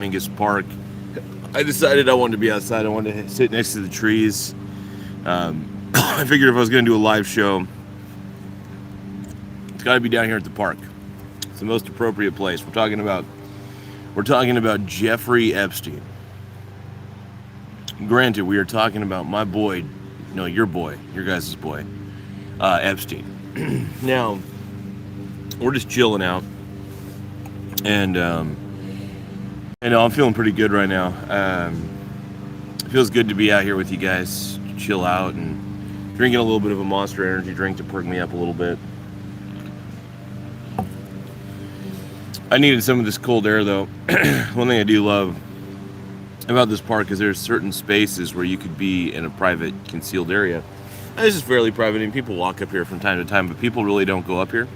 Mingus Park. I decided I wanted to be outside. I wanted to sit next to the trees. I figured if I was going to do a live show, it's got to be down here at the park. It's the most appropriate place. We're talking about Jeffrey Epstein. Granted, we are talking about my boy, no, your guys' boy, Epstein. Now, we're just chilling out, and I know I'm feeling pretty good right now. It feels good to be out here with you guys, chill out, and drinking a little bit of a Monster Energy drink to perk me up a little bit. I needed some of this cold air, though. One thing I do love about this park is there's certain spaces where you could be in a private, concealed area. And this is fairly private, and people walk up here from time to time, but people really don't go up here.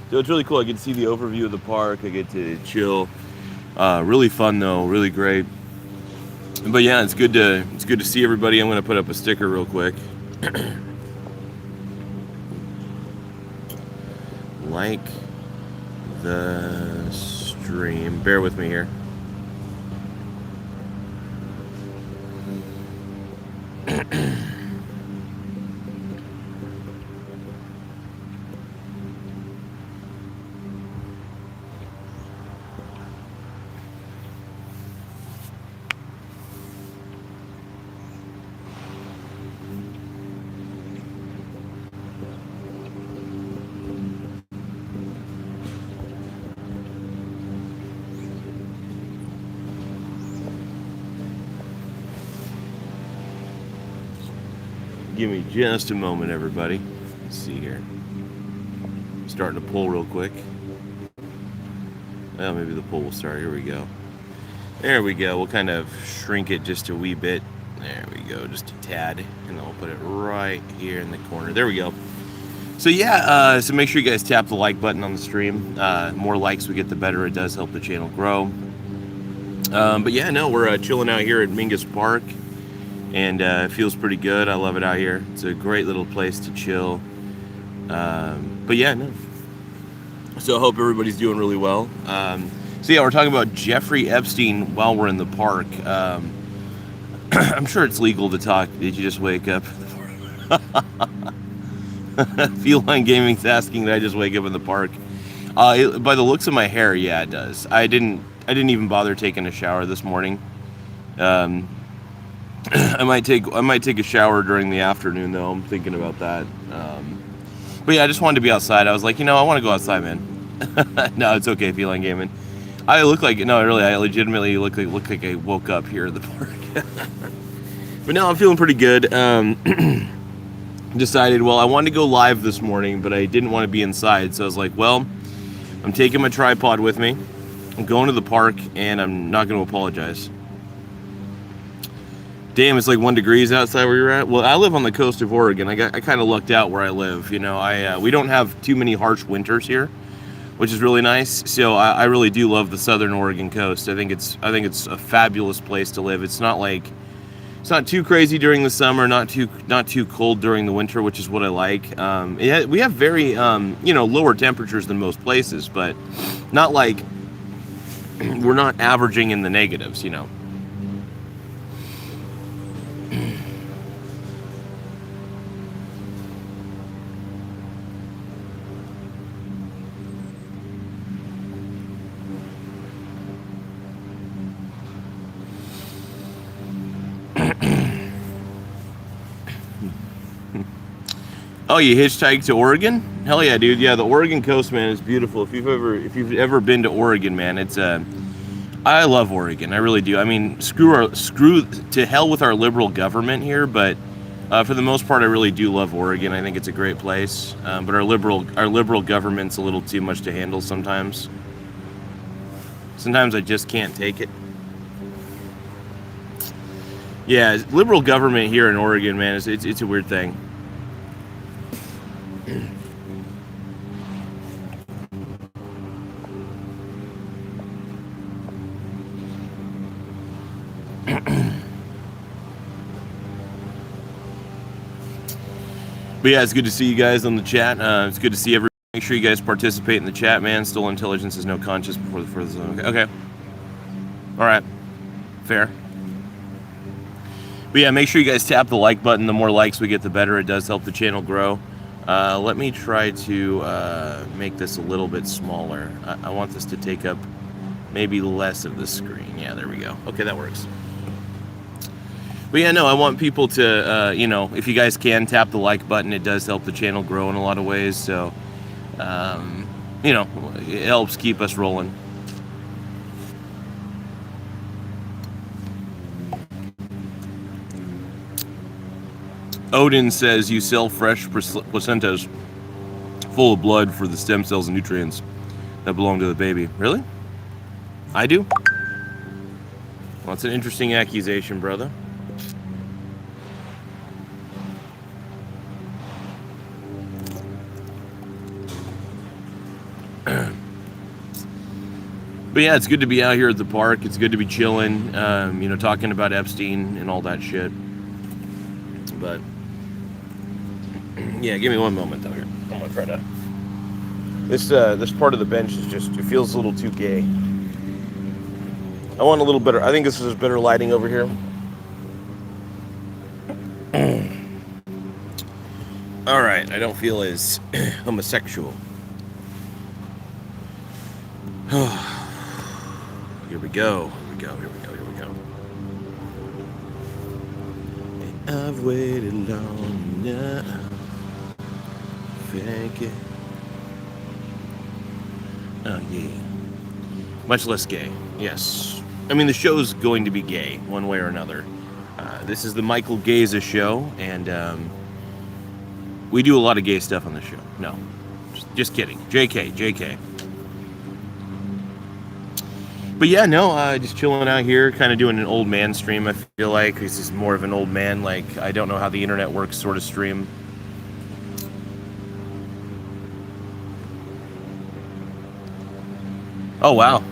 So it's really cool. I get to see the overview of the park. I get to chill. Really fun, though. Really great. But yeah, it's good to see everybody. I'm going to put up a sticker real quick. Like the stream. Bear with me here. Give me just a moment, everybody. Let's see here. Starting to pull real quick. Well, maybe the pull will start. Here we go. There we go. We'll kind of shrink it just a wee bit. There we go, just a tad. And then we'll put it right here in the corner. There we go. So yeah, so make sure you guys tap the like button on the stream. More likes we get, the better. It does help the channel grow. But yeah, no, we're chilling out here at Mingus Park. And it feels pretty good. I love it out here. It's a great little place to chill. But yeah, no. So I hope everybody's doing really well. So yeah, we're talking about Jeffrey Epstein while we're in the park. I'm sure it's legal to talk. Did you just wake up? Feline Gaming's asking that I just wake up in the park. By the looks of my hair, yeah, it does. I didn't even bother taking a shower this morning. I might take a shower during the afternoon, though. I'm thinking about that. But yeah, I just wanted to be outside. I was like, I want to go outside, man. No, it's okay, Feline Gaming. I legitimately look like I woke up here at the park. But no, I'm feeling pretty good. Decided, I wanted to go live this morning, but I didn't want to be inside. So I was like, I'm taking my tripod with me. I'm going to the park, and I'm not going to apologize. Damn, it's like 1 degree outside where you're at. Well, I live on the coast of Oregon. I kind of lucked out where I live. We don't have too many harsh winters here, which is really nice. So I really do love the southern Oregon coast. I think it's a fabulous place to live. It's not too crazy during the summer, not too cold during the winter, which is what I like. We have very lower temperatures than most places, but not like we're not averaging in the negatives, Oh, you hitchhiked to Oregon? Hell yeah, dude. Yeah, the Oregon coast, man, is beautiful. If you've ever been to Oregon, man, it's I love Oregon. I really do. I mean, screw to hell with our liberal government here, but for the most part, I really do love Oregon. I think it's a great place. But our liberal government's a little too much to handle sometimes. Sometimes I just can't take it. Yeah, liberal government here in Oregon, man, it's a weird thing. But yeah, it's good to see you guys on the chat. It's good to see everyone. Make sure you guys participate in the chat, man. Stolen intelligence is no conscience before the further zone. Okay. All right, fair. But yeah, make sure you guys tap the like button. The more likes we get, the better. It does help the channel grow. Let me try to make this a little bit smaller. I want this to take up maybe less of the screen. Yeah, there we go. Okay, that works. But yeah, no, I want people to, you know, if you guys can tap the like button, it does help the channel grow in a lot of ways. So, you know, it helps keep us rolling. Odin says you sell fresh placentas full of blood for the stem cells and nutrients that belong to the baby. Really? I do? Well, that's an interesting accusation, brother. But yeah, it's good to be out here at the park. It's good to be chilling, you know, talking about Epstein and all that shit. But yeah, give me one moment though here. I'm gonna try to. This part of the bench is just, it feels a little too gay. I want a little better. I think this is better lighting over here. All right, I don't feel as homosexual. Here we go. Here we go. I've waited long enough. Thank you. Oh, yeah. Much less gay. Yes. I mean, the show's going to be gay, one way or another. This is the Michael Garza Show, and we do a lot of gay stuff on the show. No. Just kidding. JK. But yeah, no, just chilling out here, kind of doing an old man stream, I feel like. This is more of an old man, like, I don't know how the internet works sort of stream. Oh, wow.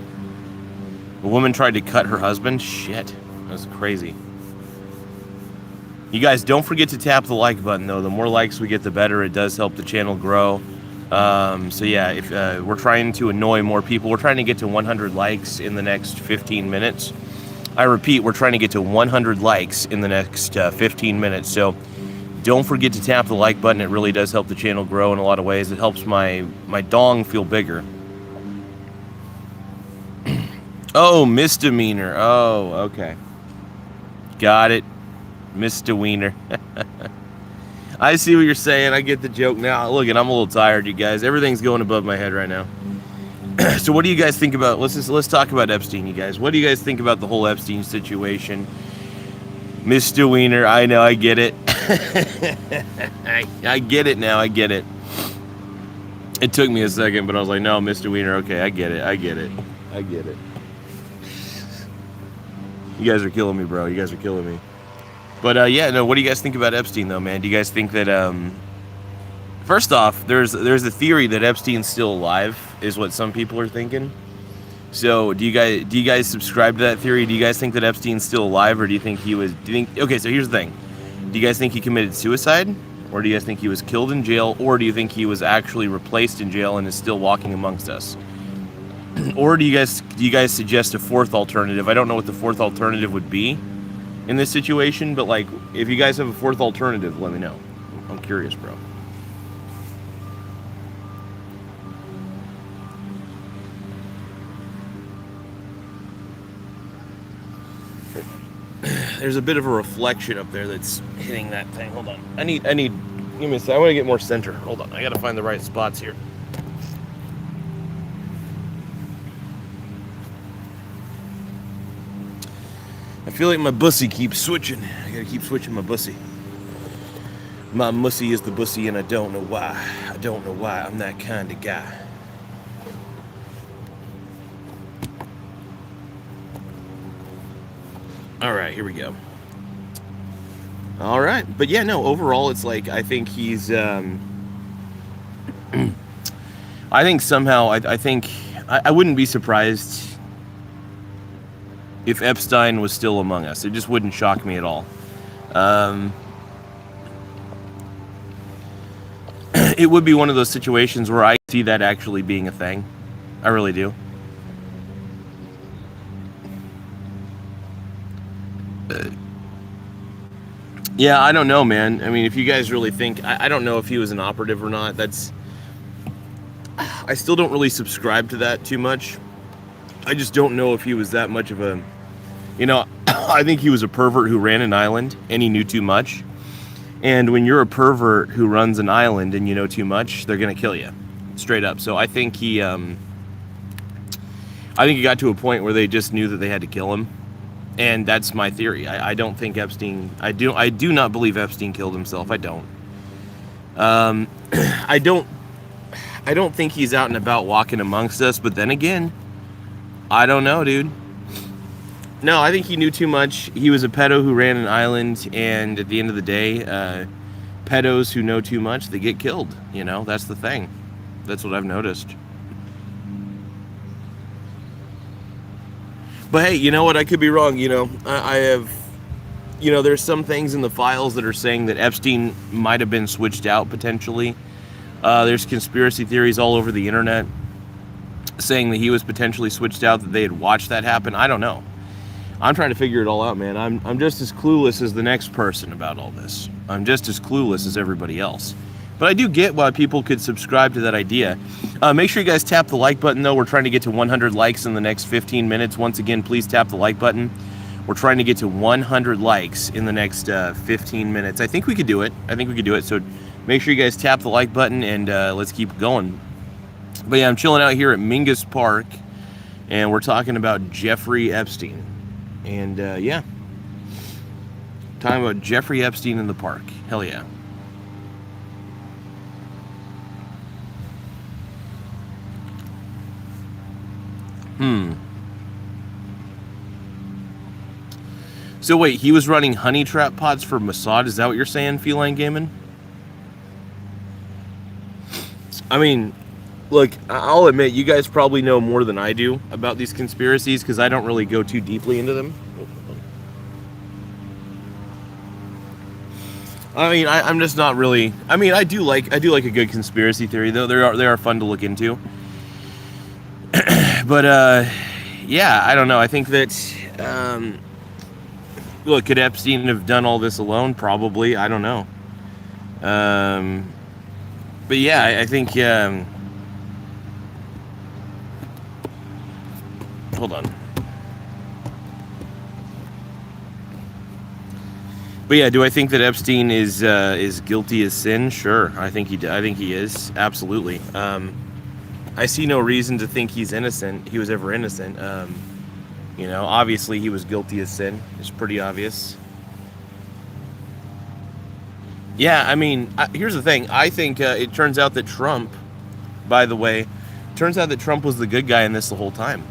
A woman tried to cut her husband? Shit. That was crazy. You guys, don't forget to tap the like button, though. The more likes we get, the better. It does help the channel grow. So yeah, if we're trying to annoy more people, we're trying to get to 100 likes in the next 15 minutes. I repeat, we're trying to get to 100 likes in the next 15 minutes. So don't forget to tap the like button. It really does help the channel grow in a lot of ways. It helps my dong feel bigger. Oh, misdemeanor. Oh, okay. Got it. Misdemeanor. I see what you're saying. I get the joke now. Look, and I'm a little tired, you guys. Everything's going above my head right now. So what do you guys think about, let's talk about Epstein, you guys. What do you guys think about the whole Epstein situation? Mr. Wiener, I know, I get it. I get it now, I get it. It took me a second, but I was like, no, Mr. Wiener, okay, I get it. You guys are killing me, bro. You guys are killing me. But yeah, no, what do you guys think about Epstein, though, man? Do you guys think that, first off, there's a theory that Epstein's still alive, is what some people are thinking. So do you guys subscribe to that theory? Do you guys think that Epstein's still alive, or do you think he was, okay, so here's the thing. Do you guys think he committed suicide? Or do you guys think he was killed in jail? Or do you think he was actually replaced in jail and is still walking amongst us? Or do you guys suggest a fourth alternative? I don't know what the fourth alternative would be in this situation, but like, if you guys have a fourth alternative, let me know. I'm curious, bro. There's a bit of a reflection up there that's hitting that thing. Hold on. I need, give me a second. I want to get more center. Hold on. I got to find the right spots here. I feel like my bussy keeps switching. I gotta keep switching my bussy. My mussy is the bussy, and I don't know why. I'm that kind of guy. All right, here we go. All right, but yeah, no, overall, it's like, I think he's, I think somehow, I wouldn't be surprised if Epstein was still among us. It just wouldn't shock me at all. It would be one of those situations where I see that actually being a thing. I really do. Yeah, I don't know, man. I mean, if you guys really think, I don't know if he was an operative or not. I still don't really subscribe to that too much. I just don't know if he was that much of a, I think he was a pervert who ran an island and he knew too much. And when you're a pervert who runs an island and you know too much, they're going to kill you. Straight up. So I think he got to a point where they just knew that they had to kill him. And that's my theory. I don't think Epstein, I do not believe Epstein killed himself. I don't. I don't think he's out and about walking amongst us, but then again, I don't know, dude. No, I think he knew too much. He was a pedo who ran an island, and at the end of the day, pedos who know too much, they get killed. That's the thing. That's what I've noticed. But hey, you know what? I could be wrong. I have, there's some things in the files that are saying that Epstein might have been switched out potentially. There's conspiracy theories all over the internet saying that he was potentially switched out, that they had watched that happen. I don't know. I'm trying to figure it all out, man. I'm just as clueless as the next person about all this. I'm just as clueless as everybody else. But I do get why people could subscribe to that idea. Make sure you guys tap the like button, though. We're trying to get to 100 likes in the next 15 minutes. Once again, please tap the like button. We're trying to get to 100 likes in the next 15 minutes. I think we could do it. So make sure you guys tap the like button, and let's keep going. But yeah, I'm chilling out here at Mingus Park, and we're talking about Jeffrey Epstein. And yeah, talking about Jeffrey Epstein in the park. Hell yeah. So wait, he was running honey trap pots for Mossad? Is that what you're saying, Feline Gaming? I mean, look, I'll admit, you guys probably know more than I do about these conspiracies because I don't really go too deeply into them. I mean, I'm just not really. I mean, I do like a good conspiracy theory, though. They are fun to look into. But yeah, I don't know. I think that look, could Epstein have done all this alone? Probably. I don't know. But yeah, I think. Hold on. But yeah, do I think that Epstein is guilty as sin? Sure, I think he is, absolutely. I see no reason to think he was ever innocent. Obviously he was guilty as sin. It's pretty obvious. Yeah, I mean, here's the thing. I think it turns out that Trump, by the way, was the good guy in this the whole time.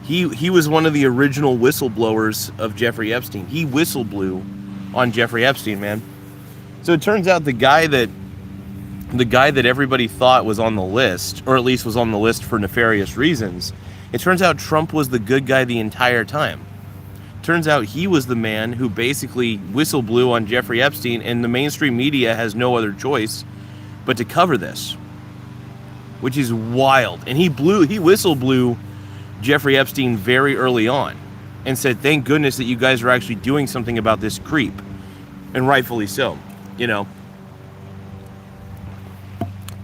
He was one of the original whistleblowers of Jeffrey Epstein. He whistleblew on Jeffrey Epstein, man. So it turns out the guy that everybody thought was on the list, or at least was on the list for nefarious reasons, it turns out Trump was the good guy the entire time. Turns out he was the man who basically whistleblew on Jeffrey Epstein, and the mainstream media has no other choice but to cover this, which is wild. And he whistleblew Jeffrey Epstein very early on and said, thank goodness that you guys are actually doing something about this creep. And rightfully so, No,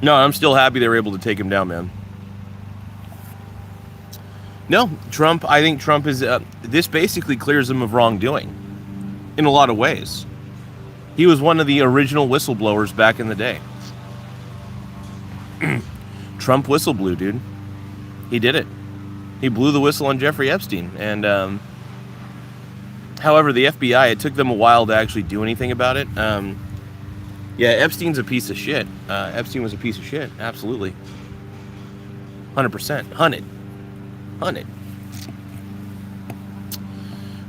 I'm still happy they were able to take him down, man. No, I think Trump is, this basically clears him of wrongdoing in a lot of ways. He was one of the original whistleblowers back in the day. Trump whistleblew, dude. He did it. He blew the whistle on Jeffrey Epstein. And, however, the FBI, it took them a while to actually do anything about it. Yeah, Epstein's a piece of shit. Epstein was a piece of shit. Absolutely. 100%. 100.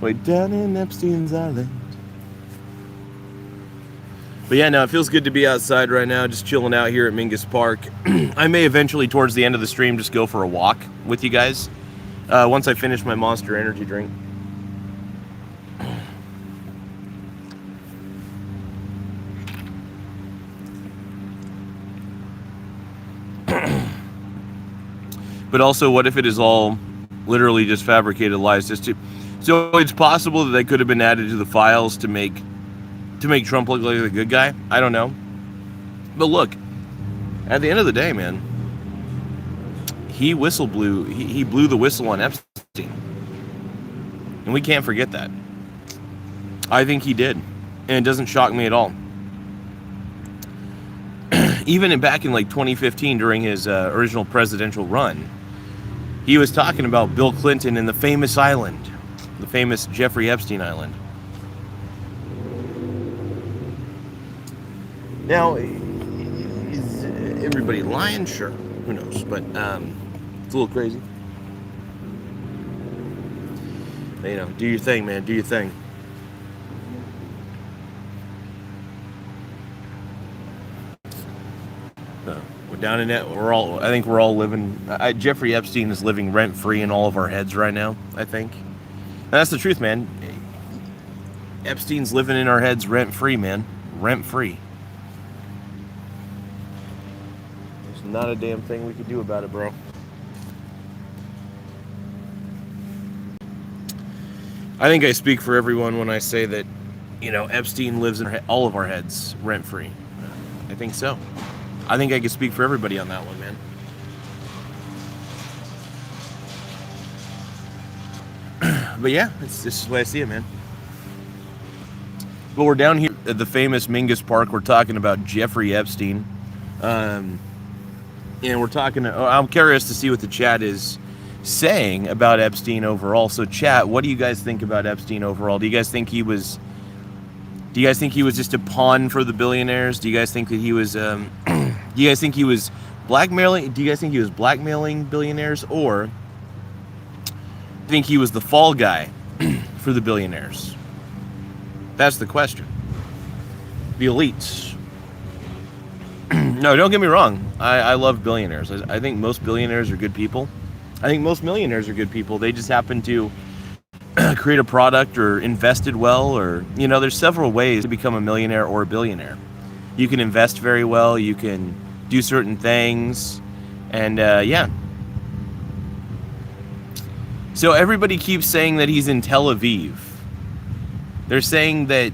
Way down in Epstein's Island. But yeah, no, it feels good to be outside right now, just chilling out here at Mingus Park. I may eventually, towards the end of the stream, just go for a walk with you guys. Once I finish my Monster Energy drink. But also, what if it is all literally just fabricated lies? So it's possible that they could have been added to the files to make Trump look like a good guy. I don't know. But look, at the end of the day, man, he blew the whistle on Epstein. And we can't forget that. I think he did. And it doesn't shock me at all. Even back in like 2015 during his original presidential run, he was talking about Bill Clinton and the famous island, the famous Jeffrey Epstein island. Now, is everybody lying? Sure. Who knows? But it's a little crazy. You know, do your thing, man. Do your thing. We're down in it. I think we're all living. Jeffrey Epstein is living rent free in all of our heads right now. I think. And that's the truth, man. Epstein's living in our heads rent free, man. Rent free. There's not a damn thing we could do about it, bro. I think I speak for everyone when I say that, you know, Epstein lives in all of our heads rent free. I think so. I think I can speak for everybody on that one, man. But yeah, this is the way I see it, man. But we're down here at the famous Mingus Park. We're talking about Jeffrey Epstein. And we're talking, I'm curious to see what the chat is saying about Epstein overall. So chat, what do you guys think about Epstein overall? Do you guys think he was just a pawn for the billionaires? Do you guys think that he was do you guys think he was blackmailing billionaires, or think he was the fall guy for the billionaires? That's the question. The elites. No, don't get me wrong. I love billionaires. I think most billionaires are good people. I think most millionaires are good people. They just happen to create a product or invested well, or, you know, there's several ways to become a millionaire or a billionaire. You can invest very well. You can do certain things. And, yeah. So everybody keeps saying that he's in Tel Aviv. You're saying that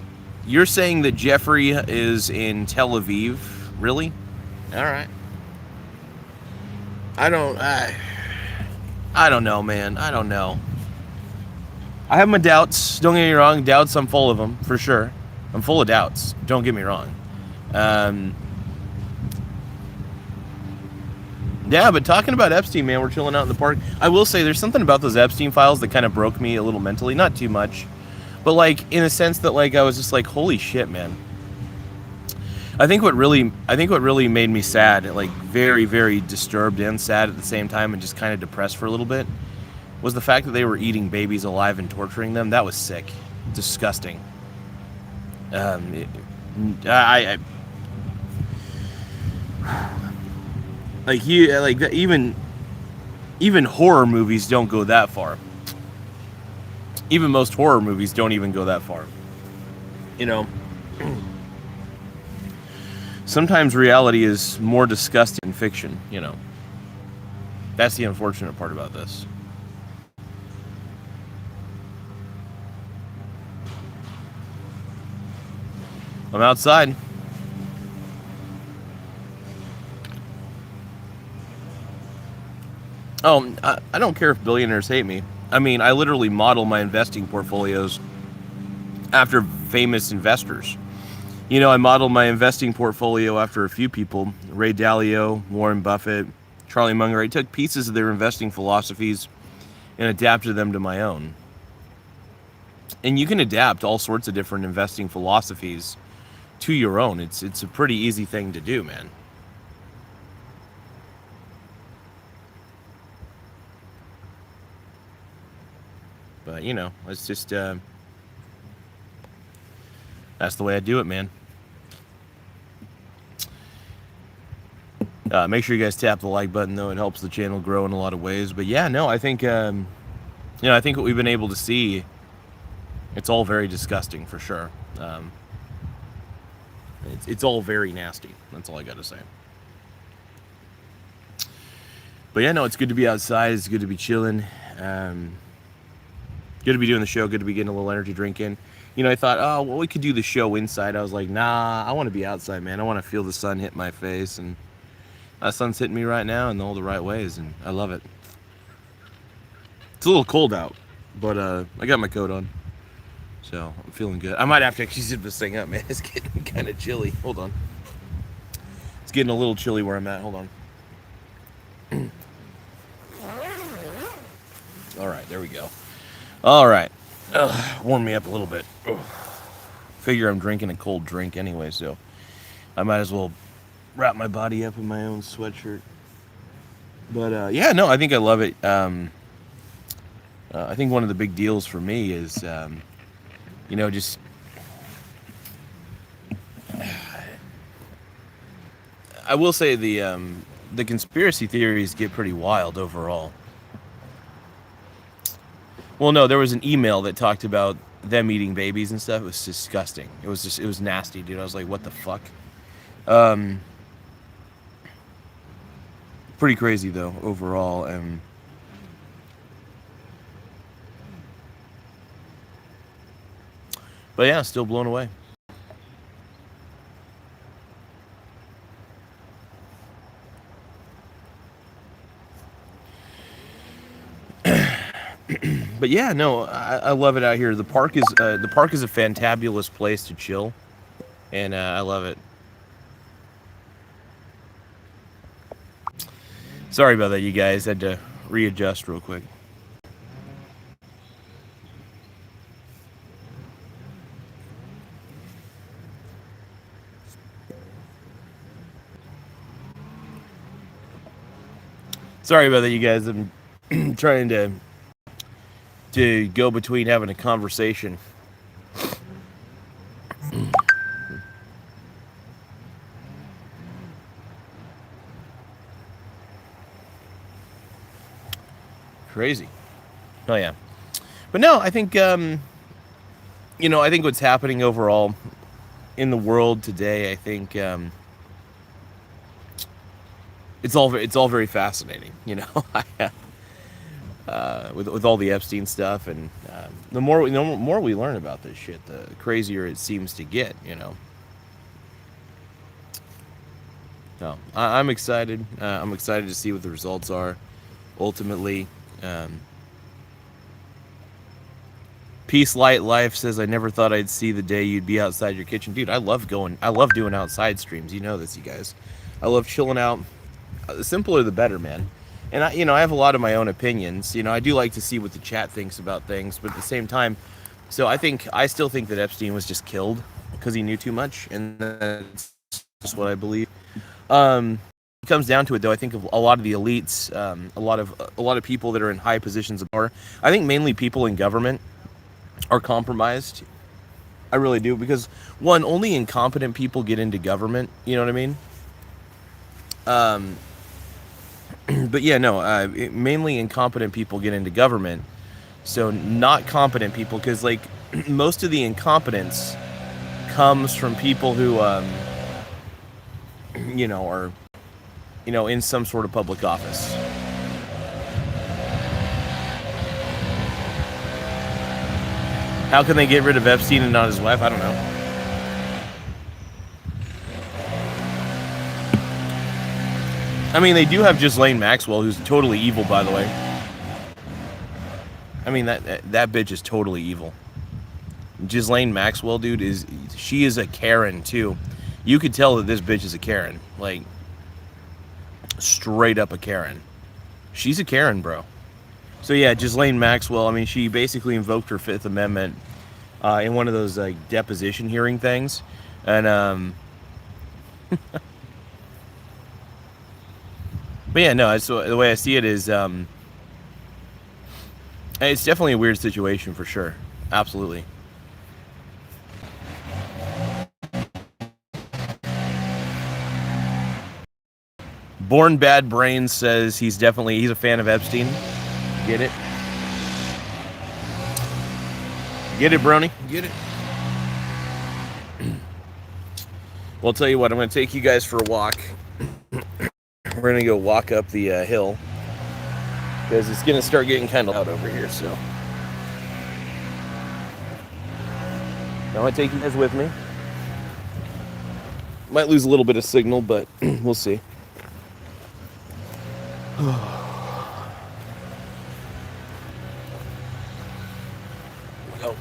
Jeffrey is in Tel Aviv? Really? All right. I don't know, man. I don't know. I have my doubts. Don't get me wrong. Doubts, I'm full of them, for sure. I'm full of doubts. Don't get me wrong. Yeah, but talking about Epstein, man, we're chilling out in the park. I will say there's something about those Epstein files that kind of broke me a little mentally. Not too much. But, like, in a sense that, like, I was just like, holy shit, man. I think what really made me sad, like, very, very disturbed and sad at the same time, and just kind of depressed for a little bit, was the fact that they were eating babies alive and torturing them. That was sick. Disgusting. Even horror movies don't go that far. Even most horror movies don't even go that far. You know, sometimes reality is more disgusting than fiction, you know. That's the unfortunate part about this. I'm outside. Oh, I don't care if billionaires hate me. I mean, I literally model my investing portfolios after famous investors. You know, I modeled my investing portfolio after a few people. Ray Dalio, Warren Buffett, Charlie Munger. I took pieces of their investing philosophies and adapted them to my own. And you can adapt all sorts of different investing philosophies to your own. It's a pretty easy thing to do, man. But, you know, it's just, that's the way I do it, man. Make sure you guys tap the like button, though. It helps the channel grow in a lot of ways. But, yeah, no, I think, I think what we've been able to see, it's all very disgusting, for sure. It's all very nasty. That's all I got to say. But, yeah, no, it's good to be outside. It's good to be chilling. Good to be doing the show. Good to be getting a little energy drink in. I thought, oh, well, we could do the show inside. I was like, nah, I want to be outside, man. I want to feel the sun hit my face, and the sun's hitting me right now in all the right ways, and I love it. It's a little cold out, but I got my coat on, so I'm feeling good. I might have to actually zip this thing up, man. It's getting kind of chilly. Hold on. It's getting a little chilly where I'm at. Hold on. All right, there we go. All right. Warm me up a little bit. Figure I'm drinking a cold drink anyway, so I might as well wrap my body up in my own sweatshirt. But yeah, no, I think I love it. I think one of the big deals for me is, just I will say the conspiracy theories get pretty wild overall. Well, no, there was an email that talked about them eating babies and stuff. It was disgusting. It was nasty, dude. I was like, what the fuck? Pretty crazy though overall, but yeah, still blown away. But yeah, no, I love it out here. The park is a fantabulous place to chill, and I love it. Sorry about that, you guys. Had to readjust real quick. Sorry about that, you guys. I'm trying to go between having a conversation. Crazy. Oh yeah. But no, I think I think what's happening overall in the world today, I think it's all very fascinating, with all the Epstein stuff, and the more we learn about this shit, the crazier it seems to get, So I'm excited. I'm excited to see what the results are ultimately. Peace Light Life says, I never thought I'd see the day you'd be outside your kitchen. Dude, I love doing outside streams. You know this, you guys. I love chilling out. The simpler the better, man. And I have a lot of my own opinions. I do like to see what the chat thinks about things, but at the same time, so I still think that Epstein was just killed because he knew too much, and that's just what I believe. It comes down to it, though. I think of a lot of the elites, a lot of people that are in high positions of power. I think mainly people in government are compromised. I really do, because one, only incompetent people get into government. You know what I mean? But yeah, no, mainly incompetent people get into government. So not competent people, because like most of the incompetence comes from people who, are, in some sort of public office. How can they get rid of Epstein and not his wife? I don't know. I mean, they do have Ghislaine Maxwell, who's totally evil, by the way. I mean, that bitch is totally evil. Ghislaine Maxwell, dude, she is a Karen, too. You could tell that this bitch is a Karen. Like, straight up a Karen. She's a Karen, bro. So yeah, Ghislaine Maxwell, I mean, she basically invoked her Fifth Amendment in one of those like deposition hearing things, and but yeah, no. So the way I see it is, it's definitely a weird situation for sure. Absolutely. Born Bad Brains says he's a fan of Epstein. Get it? Get it, Brony? Get it? Well, I'll tell you what, I'm going to take you guys for a walk. We're going to go walk up the hill, because it's going to start getting kind of loud over here, so I want to take you guys with me. Might lose a little bit of signal, but we'll see. Go.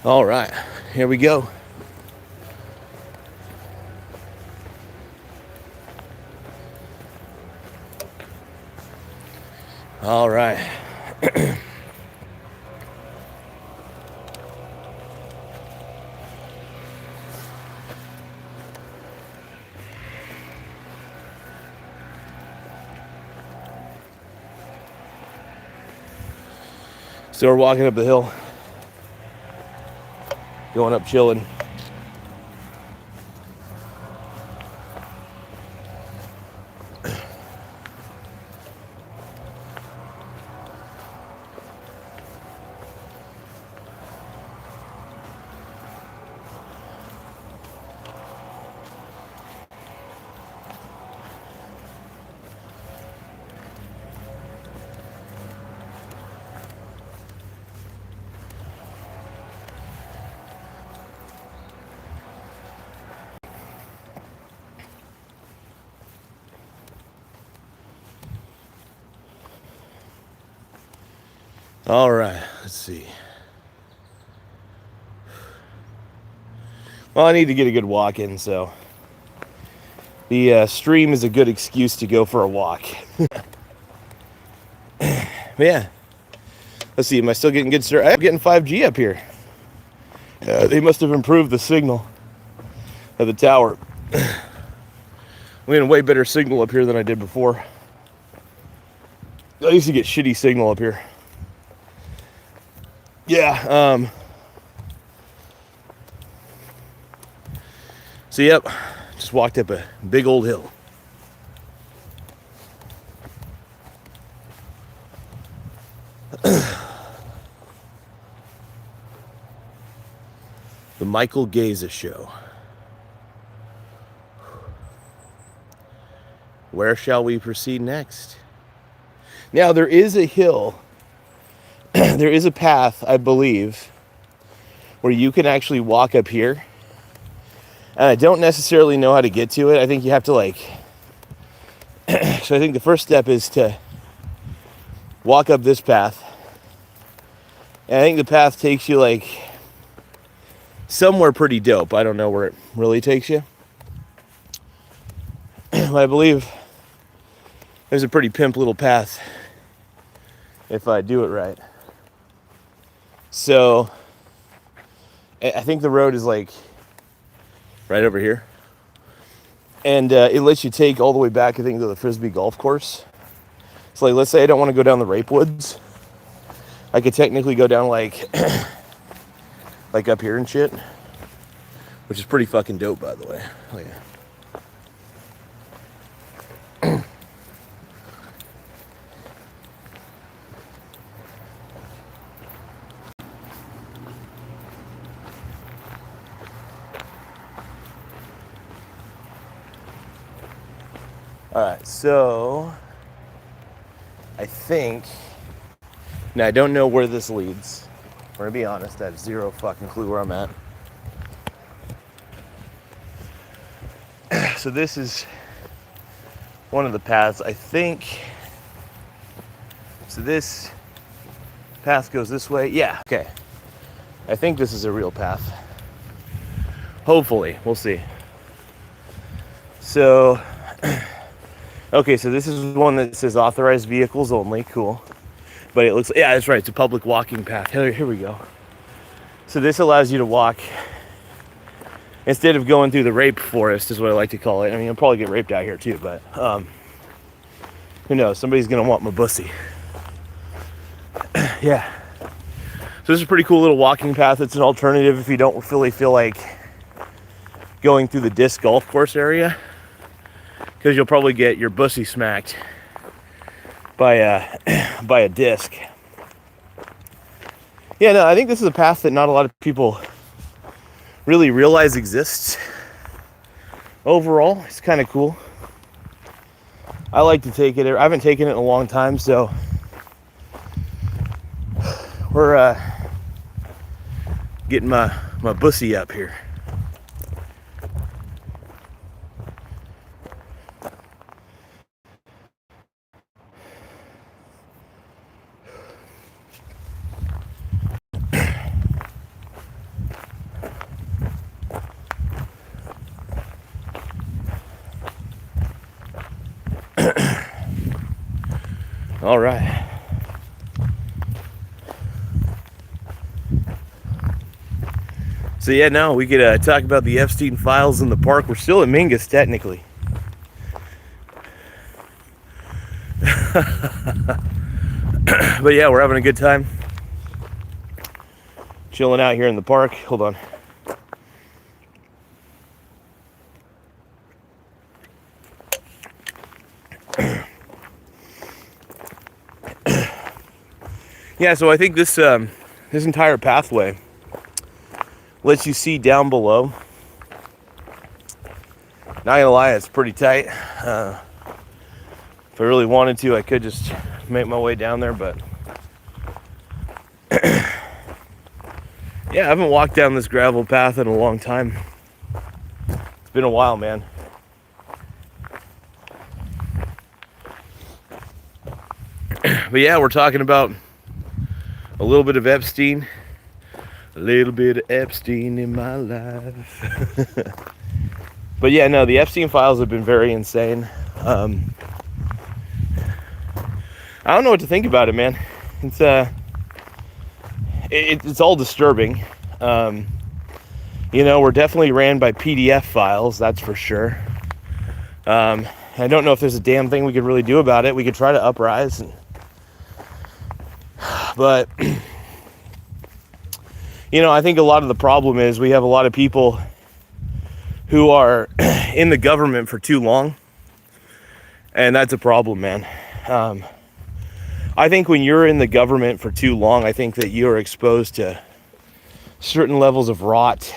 All right, here we go. All right. So we're walking up the hill, going up chilling. All right, let's see. Well, I need to get a good walk in, so the stream is a good excuse to go for a walk. Yeah. Let's see, am I still getting good service? I'm getting 5G up here. They must have improved the signal of the tower. I'm getting way better signal up here than I did before. I used to get shitty signal up here. Yeah, so yep, just walked up a big old hill. The Michael Garza Show. Where shall we proceed next? Now, there is a hill, there is a path, I believe, where you can actually walk up here. And I don't necessarily know how to get to it. I think you have to so I think the first step is to walk up this path. And I think the path takes you somewhere pretty dope. I don't know where it really takes you. But I believe there's a pretty pimp little path if I do it right. So I think the road is right over here. And it lets you take all the way back, I think, to the Frisbee golf course. So let's say I don't want to go down the Rape Woods. I could technically go down up here and shit. Which is pretty fucking dope, by the way. Oh yeah. All right, so I think, now I don't know where this leads. I'm gonna be honest, I have zero fucking clue where I'm at. So this is one of the paths, I think. So this path goes this way. Yeah, okay. I think this is a real path. Hopefully, we'll see. So, okay, so this is one that says authorized vehicles only. Cool. But it looks, yeah, that's right. It's a public walking path. Here we go. So this allows you to walk instead of going through the rape forest, is what I like to call it. I mean, you'll probably get raped out here too, but who knows? Somebody's gonna want my bussy. Yeah. So this is a pretty cool little walking path. It's an alternative if you don't really feel like going through the disc golf course area, because you'll probably get your bussy smacked by a disc. Yeah, no, I think this is a path that not a lot of people really realize exists. Overall, it's kind of cool. I like to take it. I haven't taken it in a long time, so we're getting my bussy up here. All right. So yeah, no, we could talk about the Epstein files in the park. We're still in Mingus, technically. But yeah, we're having a good time. Chilling out here in the park. Hold on. Yeah, so I think this entire pathway lets you see down below. Not gonna lie, it's pretty tight. If I really wanted to, I could just make my way down there, but yeah, I haven't walked down this gravel path in a long time. It's been a while, man. But yeah, we're talking about a little bit of Epstein. A little bit of Epstein in my life. But yeah, no, the Epstein files have been very insane. I don't know what to think about it, man. It's all disturbing. You know, we're definitely ran by PDF files, that's for sure. I don't know if there's a damn thing we could really do about it. We could try to uprise, but you know, I think a lot of the problem is we have a lot of people who are in the government for too long, and that's a problem, man. I think when you're in the government for too long, I think that you're exposed to certain levels of rot,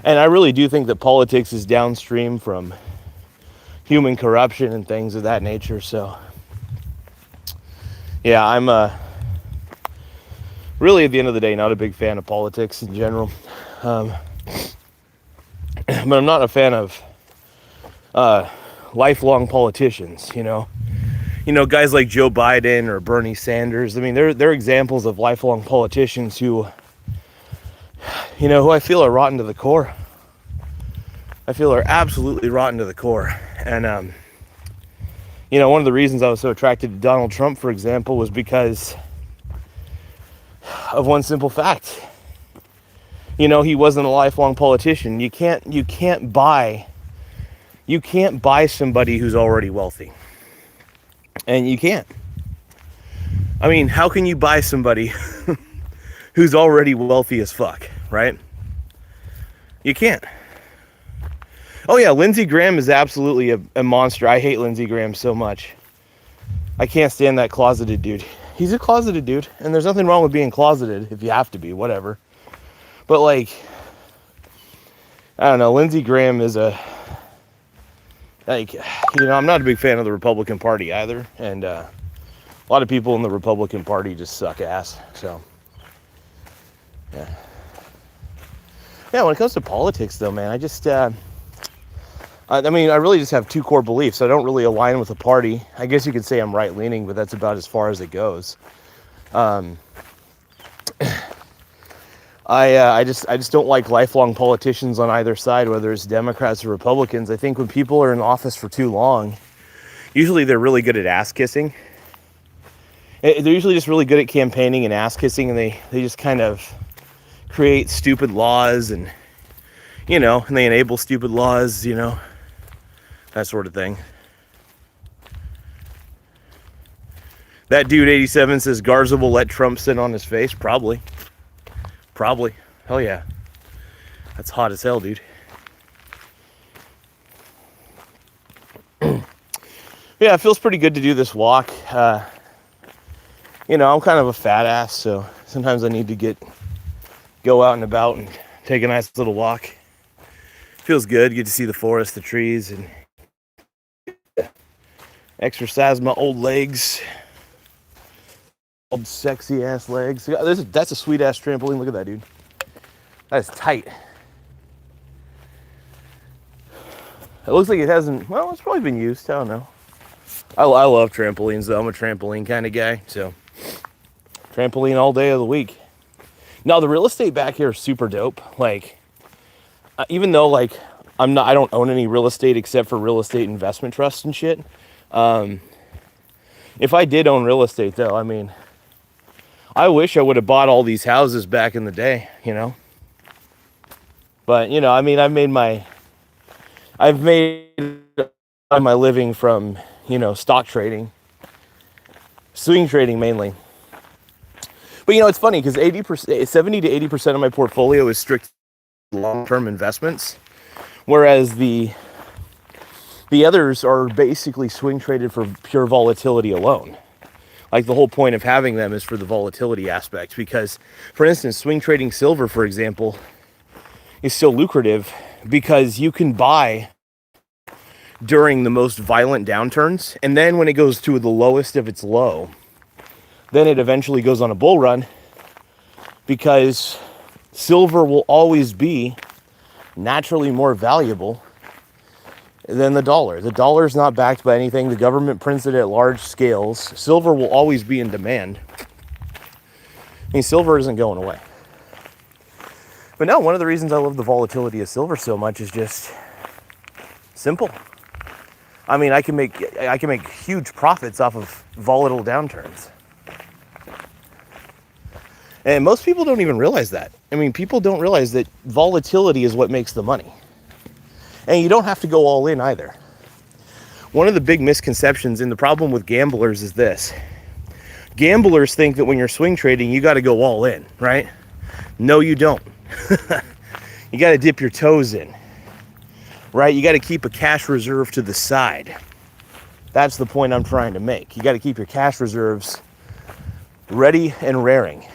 and I really do think that politics is downstream from human corruption and things of that nature. So yeah, I'm really, at the end of the day, not a big fan of politics in general. But I'm not a fan of lifelong politicians, you know. You know, guys like Joe Biden or Bernie Sanders. I mean, they're examples of lifelong politicians who, you know, who I feel are rotten to the core. I feel are absolutely rotten to the core. And, you know, one of the reasons I was so attracted to Donald Trump, for example, was because of one simple fact. You know, he wasn't a lifelong politician. You can't buy somebody who's already wealthy. And you can't. I mean, how can you buy somebody who's already wealthy as fuck, right? You can't. Oh yeah, Lindsey Graham is absolutely a monster. I hate Lindsey Graham so much. I can't stand that closeted dude. He's a closeted dude, and there's nothing wrong with being closeted if you have to be, whatever. But like, I don't know, Lindsey Graham is like, you know, I'm not a big fan of the Republican Party either, and a lot of people in the Republican Party just suck ass. So yeah, when it comes to politics though, man, I just I mean, I really just have two core beliefs. I don't really align with a party. I guess you could say I'm right-leaning, but that's about as far as it goes. I just don't like lifelong politicians on either side, whether it's Democrats or Republicans. I think when people are in office for too long, usually they're really good at ass kissing. They're usually just really good at campaigning and ass kissing, and they just kind of create stupid laws, and you know, and they enable stupid laws, you know, that sort of thing. That dude 87 says Garza will let Trump sit on his face. Probably. Hell yeah. That's hot as hell, dude. Yeah, it feels pretty good to do this walk. You know, I'm kind of a fat ass, so sometimes I need to go out and about and take a nice little walk. Feels good. Get to see the forest, the trees, and exercise my old legs. Old sexy ass legs. That's a sweet ass trampoline. Look at that, dude. That is tight. It looks like it hasn't, well, it's probably been used. I don't know. I love trampolines, though. I'm a trampoline kind of guy, so trampoline all day of the week. Now, the real estate back here is super dope. Like, even though, like, I don't own any real estate except for real estate investment trusts and shit. If I did own real estate, though, I mean, I wish I would have bought all these houses back in the day, you know? But, you know, I mean, I've made my living from, you know, stock trading, swing trading mainly. But, you know, it's funny because 70 to 80% of my portfolio is strict long-term investments, whereas the others are basically swing traded for pure volatility alone. Like, the whole point of having them is for the volatility aspect, because, for instance, swing trading silver, for example, is so lucrative because you can buy during the most violent downturns, and then when it goes to the lowest of its low, then it eventually goes on a bull run, because silver will always be naturally more valuable than the dollar. The dollar is not backed by anything. The government prints it at large scales. Silver will always be in demand. I mean, silver isn't going away. But no, one of the reasons I love the volatility of silver so much is just simple. I mean, I can make huge profits off of volatile downturns. And most people don't even realize that. I mean, people don't realize that volatility is what makes the money. And you don't have to go all in either. One of the big misconceptions and the problem with gamblers is this. Gamblers think that when you're swing trading, you got to go all in, right? No, you don't. You got to dip your toes in, right? You got to keep a cash reserve to the side. That's the point I'm trying to make. You got to keep your cash reserves ready and raring.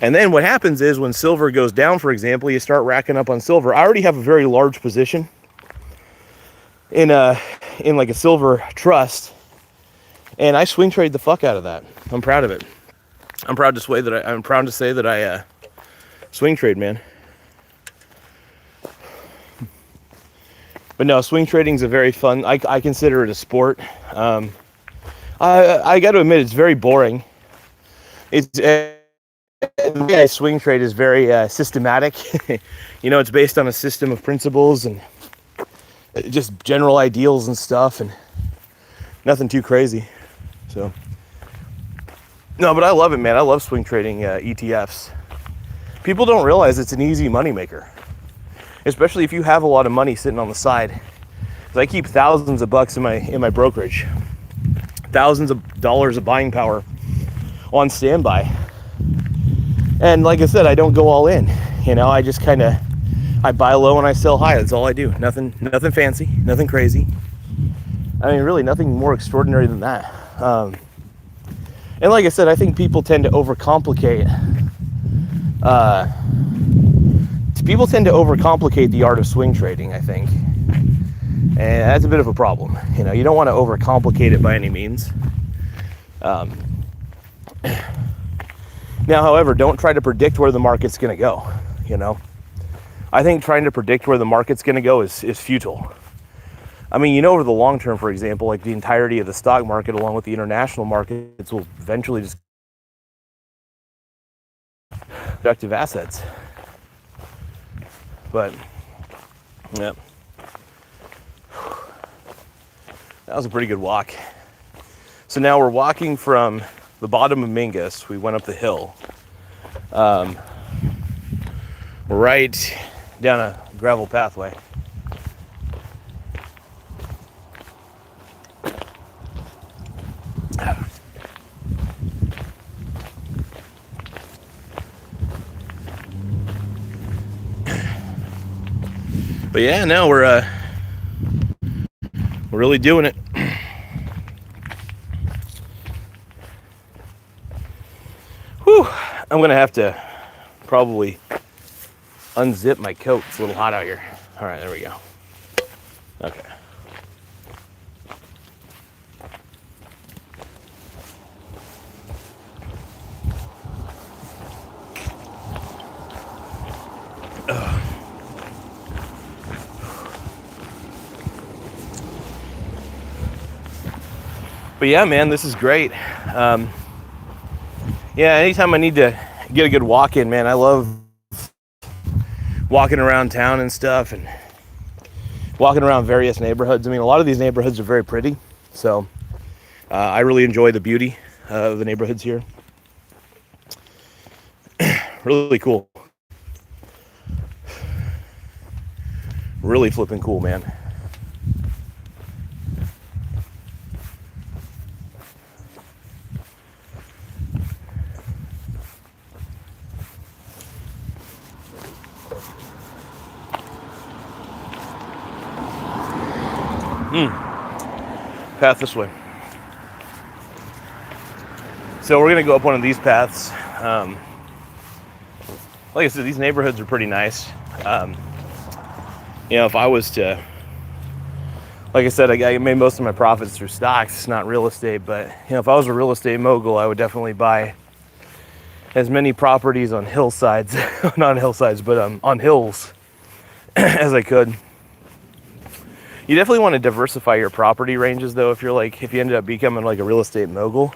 And then what happens is when silver goes down, for example, you start racking up on silver. I already have a very large position in like a silver trust, and I swing trade the fuck out of that. I'm proud of it. I'm proud to say that I swing trade, man. But no, swing trading is a very fun. I consider it a sport. I got to admit, it's very boring. The way I swing trade is very systematic. You know, it's based on a system of principles and just general ideals and stuff, and nothing too crazy. So, no, but I love it, man. I love swing trading ETFs. People don't realize it's an easy moneymaker, especially if you have a lot of money sitting on the side. 'Cause I keep thousands of bucks in my brokerage, thousands of dollars of buying power on standby. And like I said, I don't go all in. You know, I just I buy low and I sell high. That's all I do. Nothing fancy, nothing crazy. I mean, really, nothing more extraordinary than that. And like I said, I think people tend to overcomplicate. People tend to overcomplicate the art of swing trading, I think. And that's a bit of a problem. You know, you don't want to overcomplicate it by any means. Now, however, don't try to predict where the market's going to go, you know. I think trying to predict where the market's going to go is futile. I mean, you know, over the long term, for example, like the entirety of the stock market along with the international markets will eventually just productive assets. But, yeah. That was a pretty good walk. So now we're walking from the bottom of Mingus. We went up the hill, right down a gravel pathway. But yeah, no, we're really doing it. Whew, I'm gonna have to probably unzip my coat. It's a little hot out here. All right, there we go. Okay. But yeah, man, this is great. Yeah, anytime I need to get a good walk in, man, I love walking around town and stuff and walking around various neighborhoods. I mean, a lot of these neighborhoods are very pretty, so I really enjoy the beauty of the neighborhoods here. Really cool. Really flipping cool, man. Path this way. So we're gonna go up one of these paths. Like I said, these neighborhoods are pretty nice. If I was to, like I said, I made most of my profits through stocks, not real estate. But if I was a real estate mogul, I would definitely buy as many properties on hillsides, not on hillsides, but on hills as I could. You definitely want to diversify your property ranges, though, if you ended up becoming like a real estate mogul.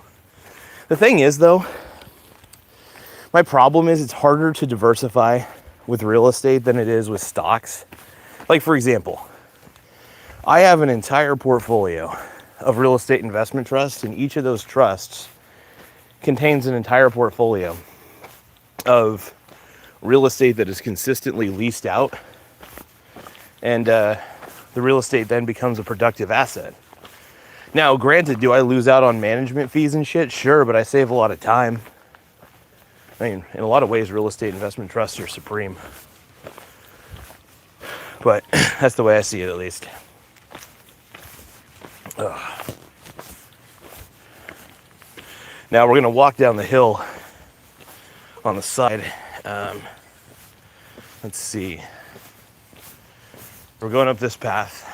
The thing is, though, my problem is it's harder to diversify with real estate than it is with stocks. Like, for example, I have an entire portfolio of real estate investment trusts, and each of those trusts contains an entire portfolio of real estate that is consistently leased out, and the real estate then becomes a productive asset. Now, granted, do I lose out on management fees and shit? Sure, but I save a lot of time. I mean, in a lot of ways, real estate investment trusts are supreme. But that's the way I see it, at least. Ugh. Now we're going to walk down the hill on the side. Let's see. We're going up this path.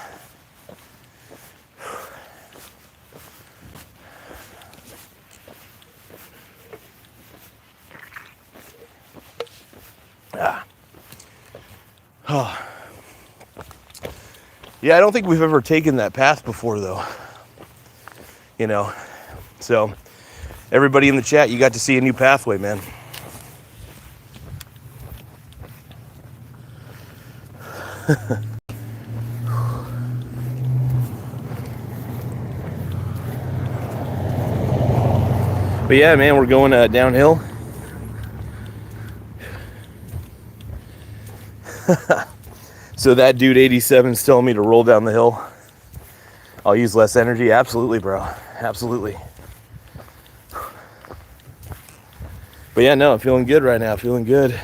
Oh. Yeah, I don't think we've ever taken that path before, though. So everybody in the chat, you got to see a new pathway, man. But yeah, man, we're going downhill. So that dude 87 is telling me to roll down the hill. I'll use less energy. Absolutely, bro. Absolutely. But yeah, no, I'm feeling good right now. Feeling good.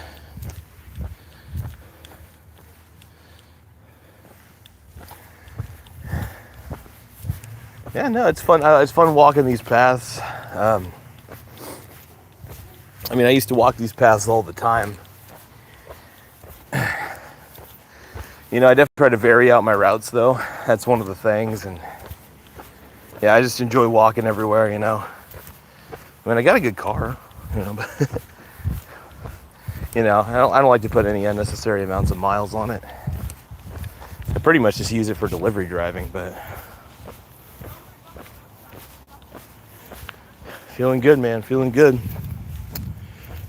Yeah, no, it's fun. It's fun walking these paths. I used to walk these paths all the time. I definitely try to vary out my routes, though. That's one of the things. And yeah, I just enjoy walking everywhere, I got a good car, but I don't like to put any unnecessary amounts of miles on it. I pretty much just use it for delivery driving, but feeling good, man. Feeling good.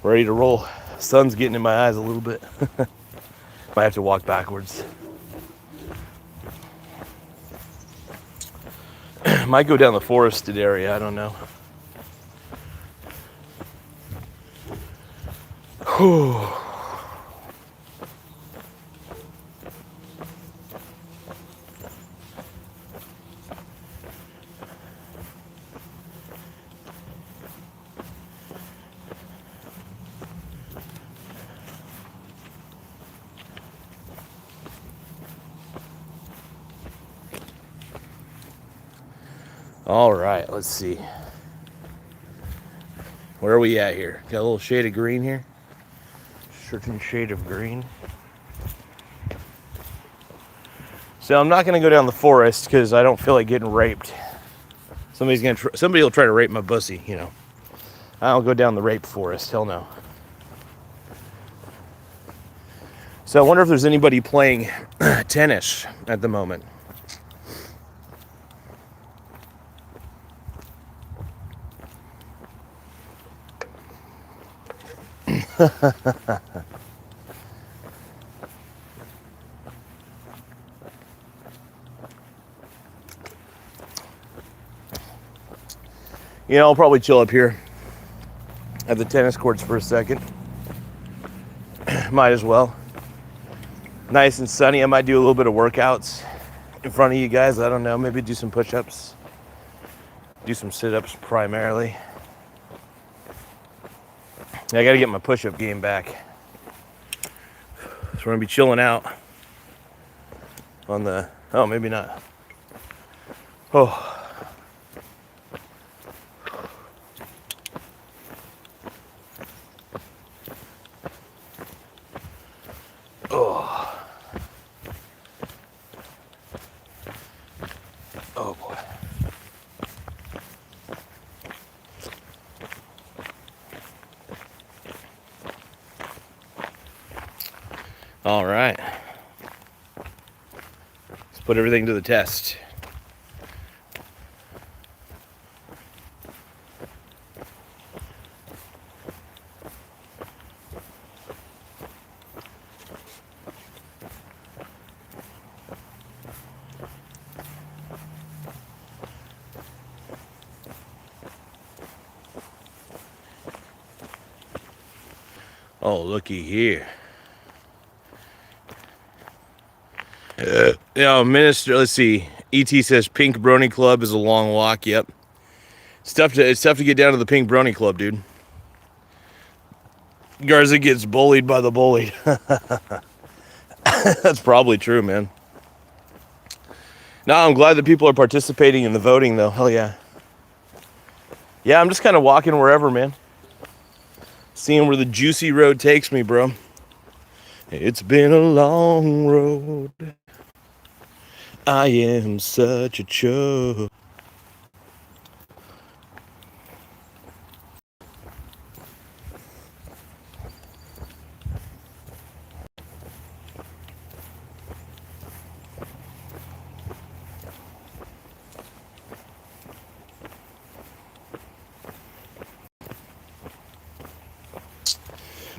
Ready to roll. Sun's getting in my eyes a little bit. Might have to walk backwards. Might go down the forested area. I don't know. Whew. All right, let's see. Where are we at here? Got a little shade of green here. Certain shade of green. So I'm not going to go down the forest because I don't feel like getting raped. Somebody will try to rape my pussy, you know. I don't go down the rape forest. Hell no. So I wonder if there's anybody playing tennis at the moment. You know, I'll probably chill up here at the tennis courts for a second. Might as well. Nice and sunny. I might do a little bit of workouts in front of you guys. I don't know. Maybe do some push-ups. Do some sit-ups primarily. I got to get my push-up game back. So we're going to be chilling out on the... Oh, maybe not. Oh. Oh. Oh, boy. All right. Let's put everything to the test. Oh, looky here. Minister, let's see. ET says Pink Brony Club is a long walk. Yep. It's tough to get down to the Pink Brony Club, dude. Garza gets bullied by the bullied. That's probably true, man. No, I'm glad that people are participating in the voting, though. Hell yeah. Yeah, I'm just kind of walking wherever, man. Seeing where the juicy road takes me, bro. It's been a long road. I am such a chub.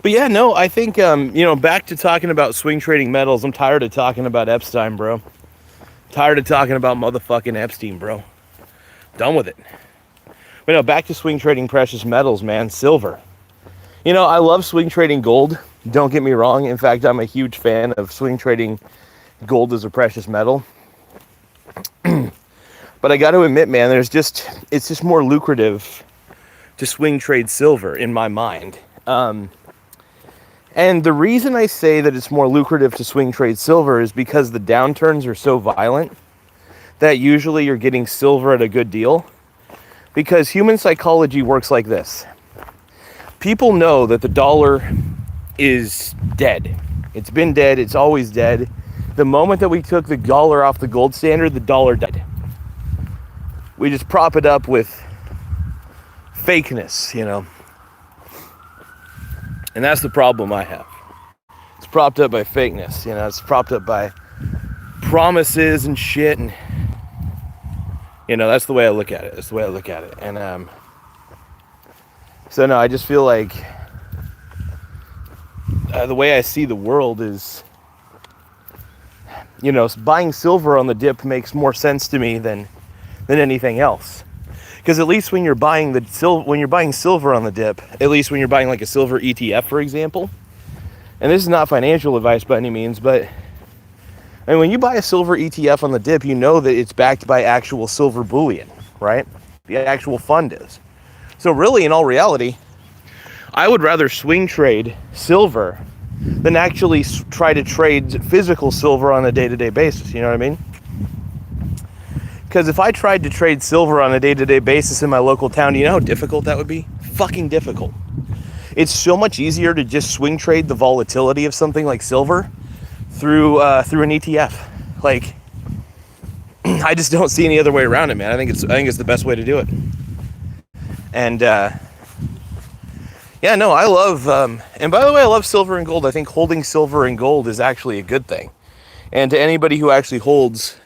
But yeah, no, I think, back to talking about swing trading metals. I'm tired of talking about Epstein, bro. Tired of talking about motherfucking Epstein, bro. Done with it. But no, back to swing trading precious metals, man. Silver. You know, I love swing trading gold. Don't get me wrong. In fact, I'm a huge fan of swing trading gold as a precious metal. But I got to admit, man, it's just more lucrative to swing trade silver in my mind. And the reason I say that it's more lucrative to swing trade silver is because the downturns are so violent that usually you're getting silver at a good deal. Because human psychology works like this. People know that the dollar is dead. It's been dead. It's always dead. The moment that we took the dollar off the gold standard, the dollar died. We just prop it up with fakeness, you know. And that's the problem I have. It's propped up by fakeness, you know. It's propped up by promises and shit. And, you know, that's the way I look at it. That's the way I look at it. And so, no, I just feel like the way I see the world is, you know, buying silver on the dip makes more sense to me than anything else. Because at least when you're buying silver on the dip, at least when you're buying like a silver ETF, for example, and this is not financial advice by any means, but I mean, when you buy a silver ETF on the dip, you know that it's backed by actual silver bullion, right? The actual fund is. So really, in all reality, I would rather swing trade silver than actually try to trade physical silver on a day-to-day basis. You know what I mean? Because if I tried to trade silver on a day-to-day basis in my local town, do you know how difficult that would be? Fucking difficult. It's so much easier to just swing trade the volatility of something like silver through an ETF. Like, I just don't see any other way around it, man. I think it's the best way to do it. And yeah, no, I love. And by the way, I love silver and gold. I think holding silver and gold is actually a good thing. And to anybody who actually holds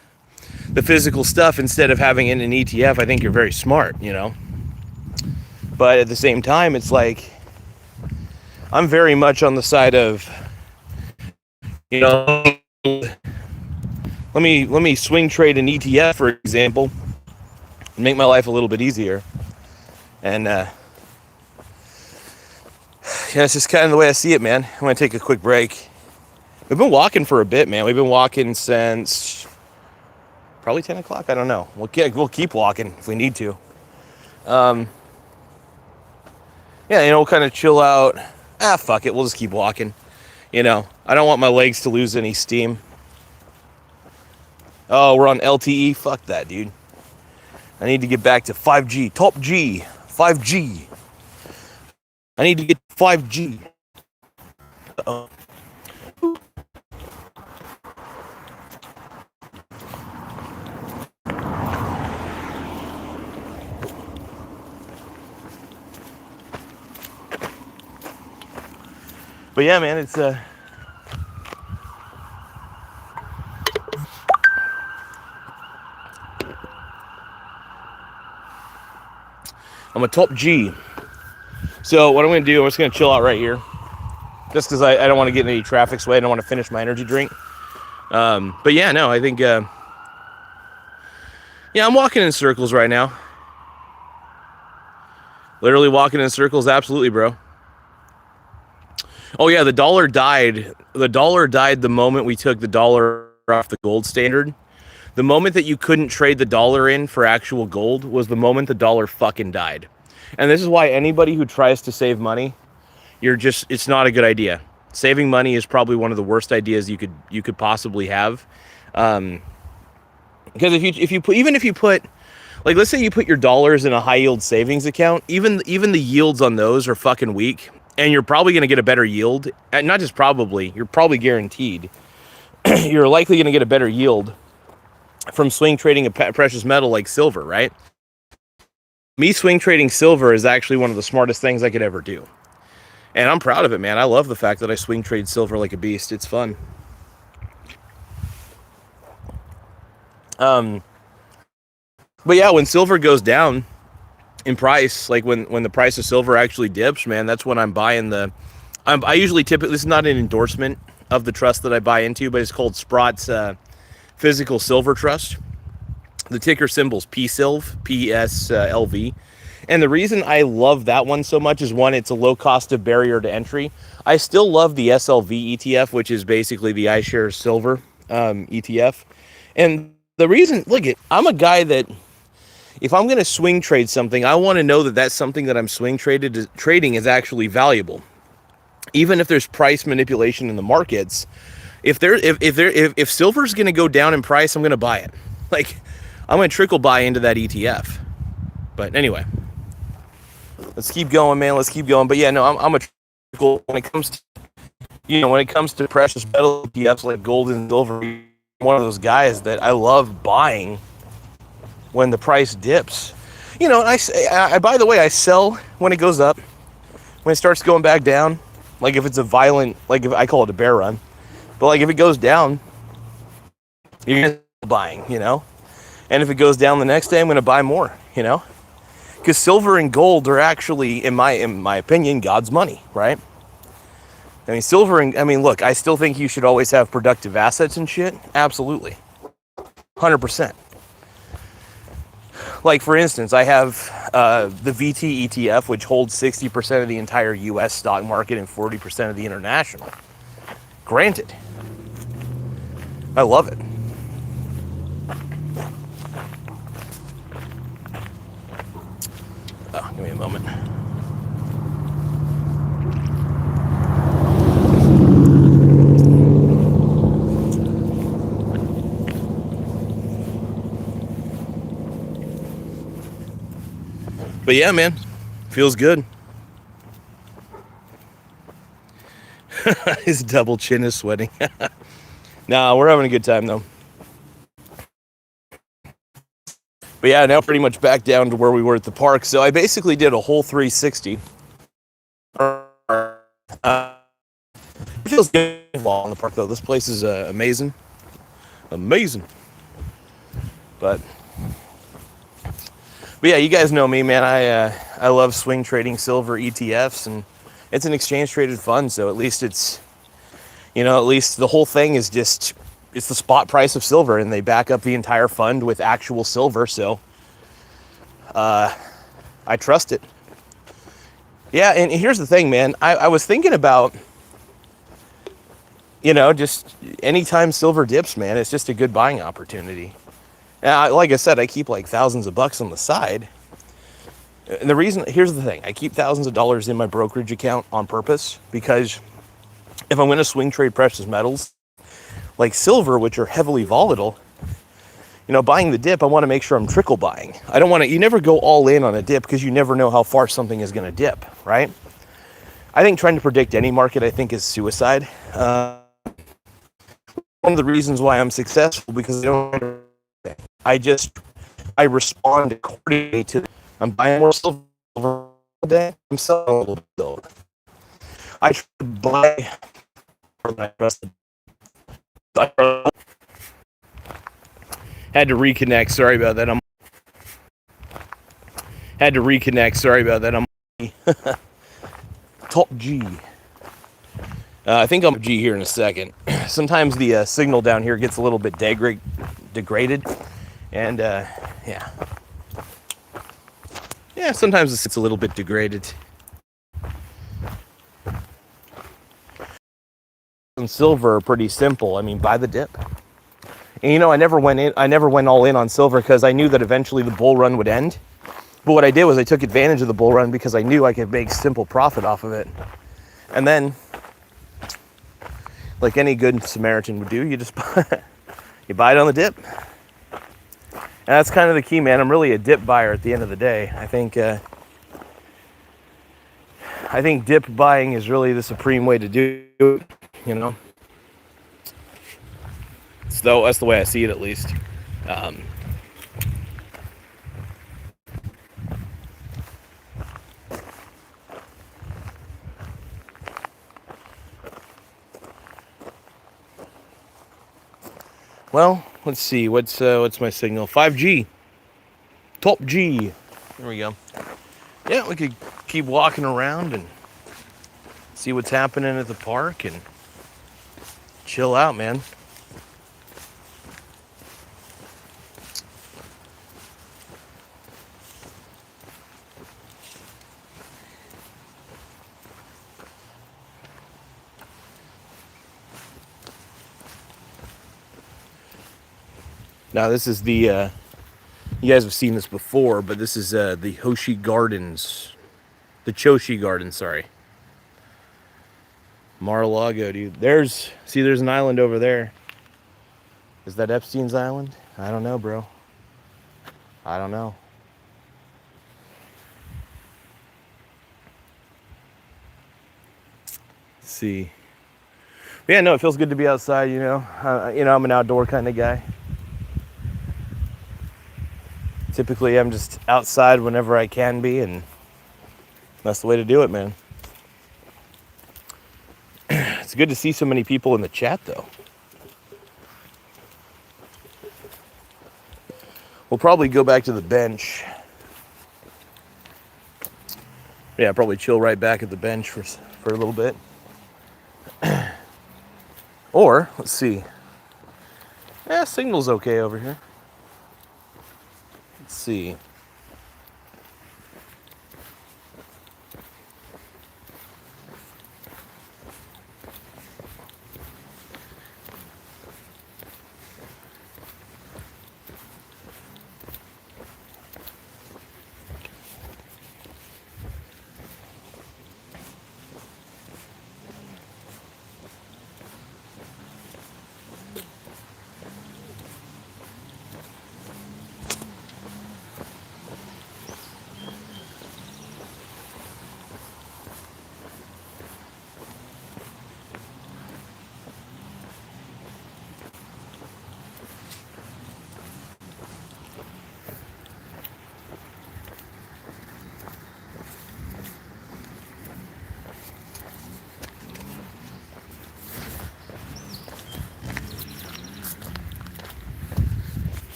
the physical stuff instead of having it in an ETF, I think you're very smart, you know. But at the same time, it's like, I'm very much on the side of, you know, let me swing trade an ETF, for example, and make my life a little bit easier. And yeah, it's just kind of the way I see it, man. I'm gonna take a quick break. We've been walking for a bit, man. We've been walking since probably 10 o'clock. I don't know. We'll keep walking if we need to. Yeah, you know, we'll kind of chill out. Fuck it. We'll just keep walking. You know, I don't want my legs to lose any steam. Oh, we're on LTE. Fuck that, dude. I need to get back to 5G. Top G. 5G. I need to get 5G. Uh-oh. But yeah, man, it's I'm a top G. So what I'm going to do, I'm just going to chill out right here. Just because I don't want to get in any traffic sway. I don't want to finish my energy drink. But yeah, no, I think, yeah, I'm walking in circles right now. Literally walking in circles, absolutely, bro. Oh yeah, the dollar died. The dollar died the moment we took the dollar off the gold standard. The moment that you couldn't trade the dollar in for actual gold was the moment the dollar fucking died. And this is why anybody who tries to save money, it's not a good idea. Saving money is probably one of the worst ideas you could possibly have. Because if you put, like, let's say you put your dollars in a high yield savings account, even the yields on those are fucking weak. And you're probably going to get a better yield. Not just probably, you're probably guaranteed. You're likely going to get a better yield from swing trading a precious metal like silver, right? Me swing trading silver is actually one of the smartest things I could ever do. And I'm proud of it, man. I love the fact that I swing trade silver like a beast. It's fun. But yeah, when silver goes down in price, like when the price of silver actually dips, man, that's when I'm buying I usually typically, this is not an endorsement of the trust that I buy into, but it's called Sprott's Physical Silver Trust. The ticker symbol's PSILV, PSLV. And the reason I love that one so much is, one, it's a low cost of barrier to entry. I still love the SLV ETF, which is basically the iShares Silver ETF. And the reason, I'm a guy that, if I'm going to swing trade something, I want to know that that's something that I'm swing trading is actually valuable. Even if there's price manipulation in the markets, if silver's going to go down in price, I'm going to buy it. Like, I'm going to trickle buy into that ETF. But anyway, let's keep going, man. Let's keep going. But yeah, no, I'm a trickle when it comes to, when it comes to precious metal ETFs like gold and silver. I'm one of those guys that I love buying when the price dips. I by the way, I sell when it goes up. When it starts going back down, like if it's a violent, like if I call it a bear run, but like if it goes down, you're gonna buying, and if it goes down the next day, I'm gonna buy more, because silver and gold are actually, in my opinion, God's money, right? I mean, look, I still think you should always have productive assets and shit. Absolutely. 100%. Like, for instance, I have the VT ETF, which holds 60% of the entire U.S. stock market and 40% of the international. Granted. I love it. Oh, give me a moment. But yeah, man, feels good. His double chin is sweating. Nah, we're having a good time though. But yeah, now pretty much back down to where we were at the park. So I basically did a whole 360. It feels good in the park though. This place is amazing, amazing. But yeah, you guys know me, man. I love swing trading silver ETFs, and it's an exchange traded fund. So at least it's, at least the whole thing is just, it's the spot price of silver, and they back up the entire fund with actual silver. So I trust it. Yeah, and here's the thing, man. I was thinking about, just anytime silver dips, man, it's just a good buying opportunity. Like I said, I keep like thousands of bucks on the side. And here's the thing. I keep thousands of dollars in my brokerage account on purpose, because if I'm going to swing trade precious metals like silver, which are heavily volatile, buying the dip, I want to make sure I'm trickle buying. I don't want to, you never go all in on a dip because you never know how far something is going to dip, right? I think trying to predict any market, I think, is suicide. One of the reasons why I'm successful, because I respond accordingly to, I'm buying more silver today, I'm selling a little bit silver. I try to buy for my rest. Had to reconnect. Sorry about that. I'm top G. I think I'm G here in a second. Sometimes the signal down here gets a little bit degraded, and yeah, sometimes it's a little bit degraded. And silver are pretty simple. I mean, buy the dip. And I never went all in on silver because I knew that eventually the bull run would end. But what I did was I took advantage of the bull run because I knew I could make simple profit off of it. And then, like any good Samaritan would do, you just you buy it on the dip. And that's kind of the key, man. I'm really a dip buyer at the end of the day. I think dip buying is really the supreme way to do it, So that's the way I see it, at least. Well, let's see. What's my signal? 5G. Top G. There we go. Yeah, we could keep walking around and see what's happening at the park and chill out, man. Now this is the, you guys have seen this before, but this is the Hoshi Gardens, the Choshi Gardens, sorry. Mar-a-Lago, dude. There's an island over there. Is that Epstein's island? I don't know, bro. I don't know. Let's see. But yeah, no, it feels good to be outside, I'm an outdoor kind of guy. Typically, I'm just outside whenever I can be, and that's the way to do it, man. It's good to see so many people in the chat, though. We'll probably go back to the bench. Yeah, probably chill right back at the bench for a little bit. Or, let's see. Yeah, signal's okay over here. Let's see.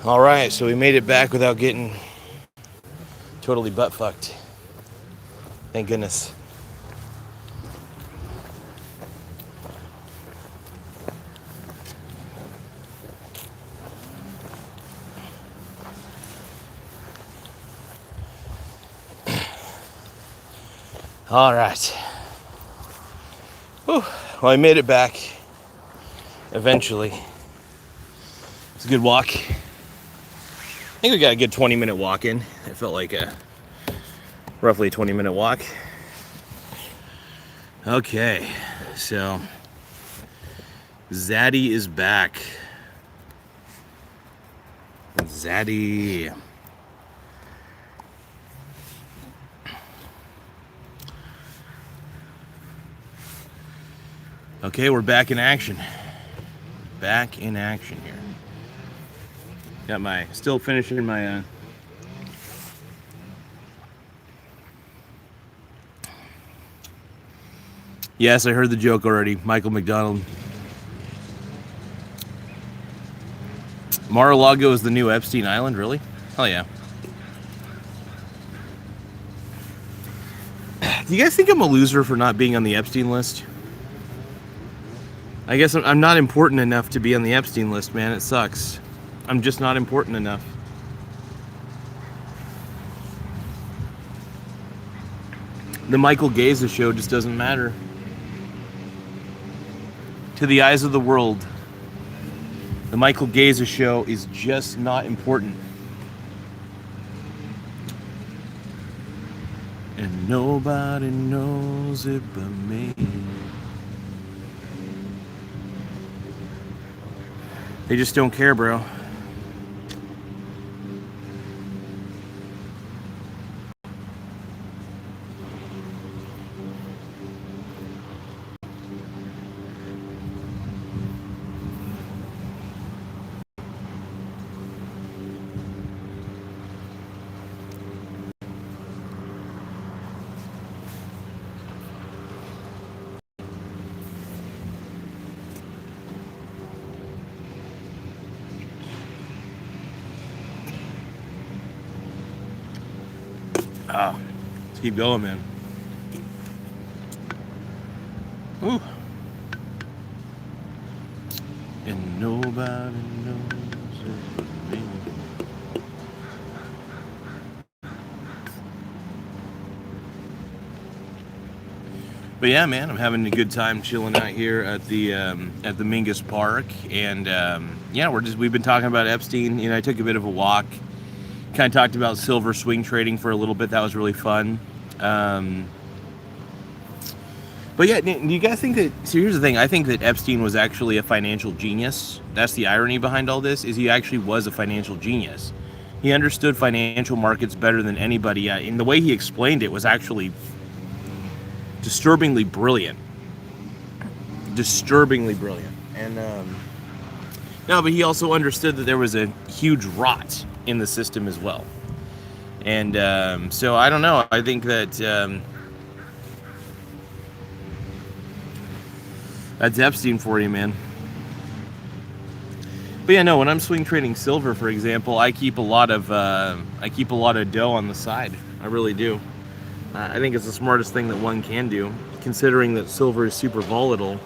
All right, so we made it back without getting totally butt fucked. Thank goodness. All right. Whew. Well, I made it back eventually. It's a good walk. I think we got a good 20-minute walk in. It felt like a roughly 20-minute walk. Okay, so Zaddy is back. Zaddy. Okay, we're back in action. Back in action here. Got my, still finishing my, yes, I heard the joke already. Michael McDonald. Mar-a-Lago is the new Epstein Island, really? Hell yeah. Do you guys think I'm a loser for not being on the Epstein list? I guess I'm not important enough to be on the Epstein list, man. It sucks. I'm just not important enough. The Michael Garza Show just doesn't matter. To the eyes of the world, the Michael Garza Show is just not important. And nobody knows it but me. They just don't care, bro. Oh, let's keep going, man. Ooh. And nobody knows it but me. But yeah, man, I'm having a good time chilling out here at the Mingus Park, and yeah, we've been talking about Epstein. You know, I took a bit of a walk. Kind of talked about silver swing trading for a little bit. That was really fun. But yeah, do you guys think that, so here's the thing, I think that Epstein was actually a financial genius. That's the irony behind all this, is he actually was a financial genius. He understood financial markets better than anybody, and the way he explained it was actually disturbingly brilliant. Disturbingly brilliant. And no, but he also understood that there was a huge rot in the system as well. And so I don't know, I think that that's Epstein for you, man. But yeah, no, when I'm swing trading silver, for example, I keep a lot of dough on the side. I really do. I think it's the smartest thing that one can do, considering that silver is super volatile.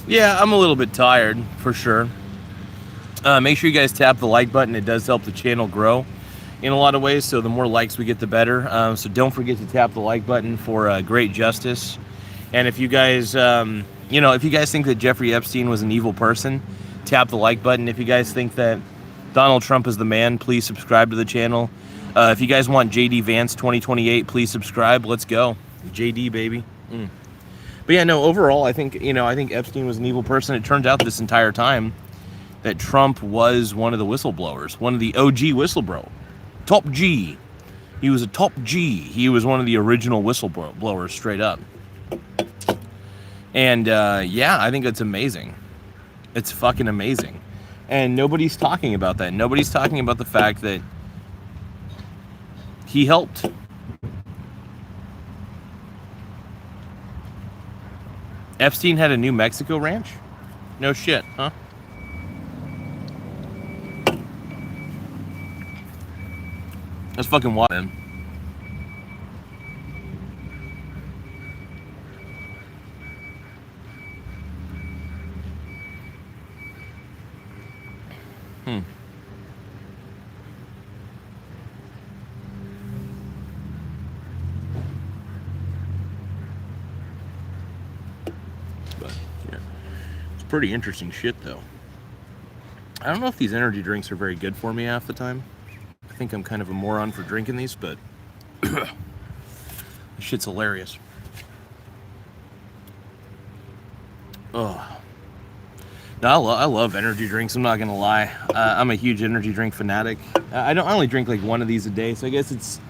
Yeah, I'm a little bit tired, for sure. Make sure you guys tap the like button. It does help the channel grow in a lot of ways, so the more likes we get, the better. So don't forget to tap the like button for great justice. And if you guys, if you guys think that Jeffrey Epstein was an evil person, tap the like button. If you guys think that Donald Trump is the man, please subscribe to the channel. If you guys want JD Vance 2028, please subscribe. Let's go. JD, baby. But yeah, no, overall, I think Epstein was an evil person. It turns out this entire time that Trump was one of the whistleblowers, one of the OG whistleblower, top G. He was a top G. He was one of the original whistleblowers, straight up. And yeah, I think it's amazing. It's fucking amazing. And nobody's talking about that. Nobody's talking about the fact that he helped. Epstein had a New Mexico ranch? No shit, huh? That's fucking wild, man. But yeah, it's pretty interesting shit, though. I don't know if these energy drinks are very good for me half the time. I think I'm kind of a moron for drinking these, but this shit's hilarious. Oh. No, I love energy drinks. I'm not gonna lie. I'm a huge energy drink fanatic. I only drink like one of these a day, so I guess it's,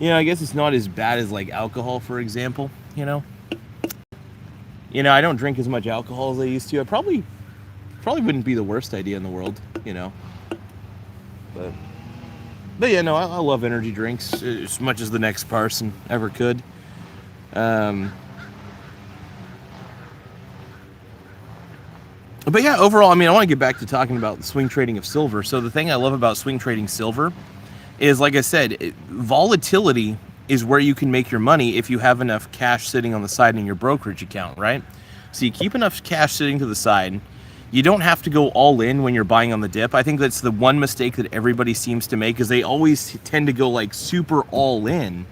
I guess it's not as bad as like alcohol, for example. I don't drink as much alcohol as I used to. I probably wouldn't be the worst idea in the world, But yeah, no, I love energy drinks as much as the next person ever could. But yeah, overall, I want to get back to talking about the swing trading of silver. So the thing I love about swing trading silver is, like I said, volatility is where you can make your money if you have enough cash sitting on the side in your brokerage account, right? So you keep enough cash sitting to the side. You don't have to go all in when you're buying on the dip. I think that's the one mistake that everybody seems to make, is they always tend to go like super all in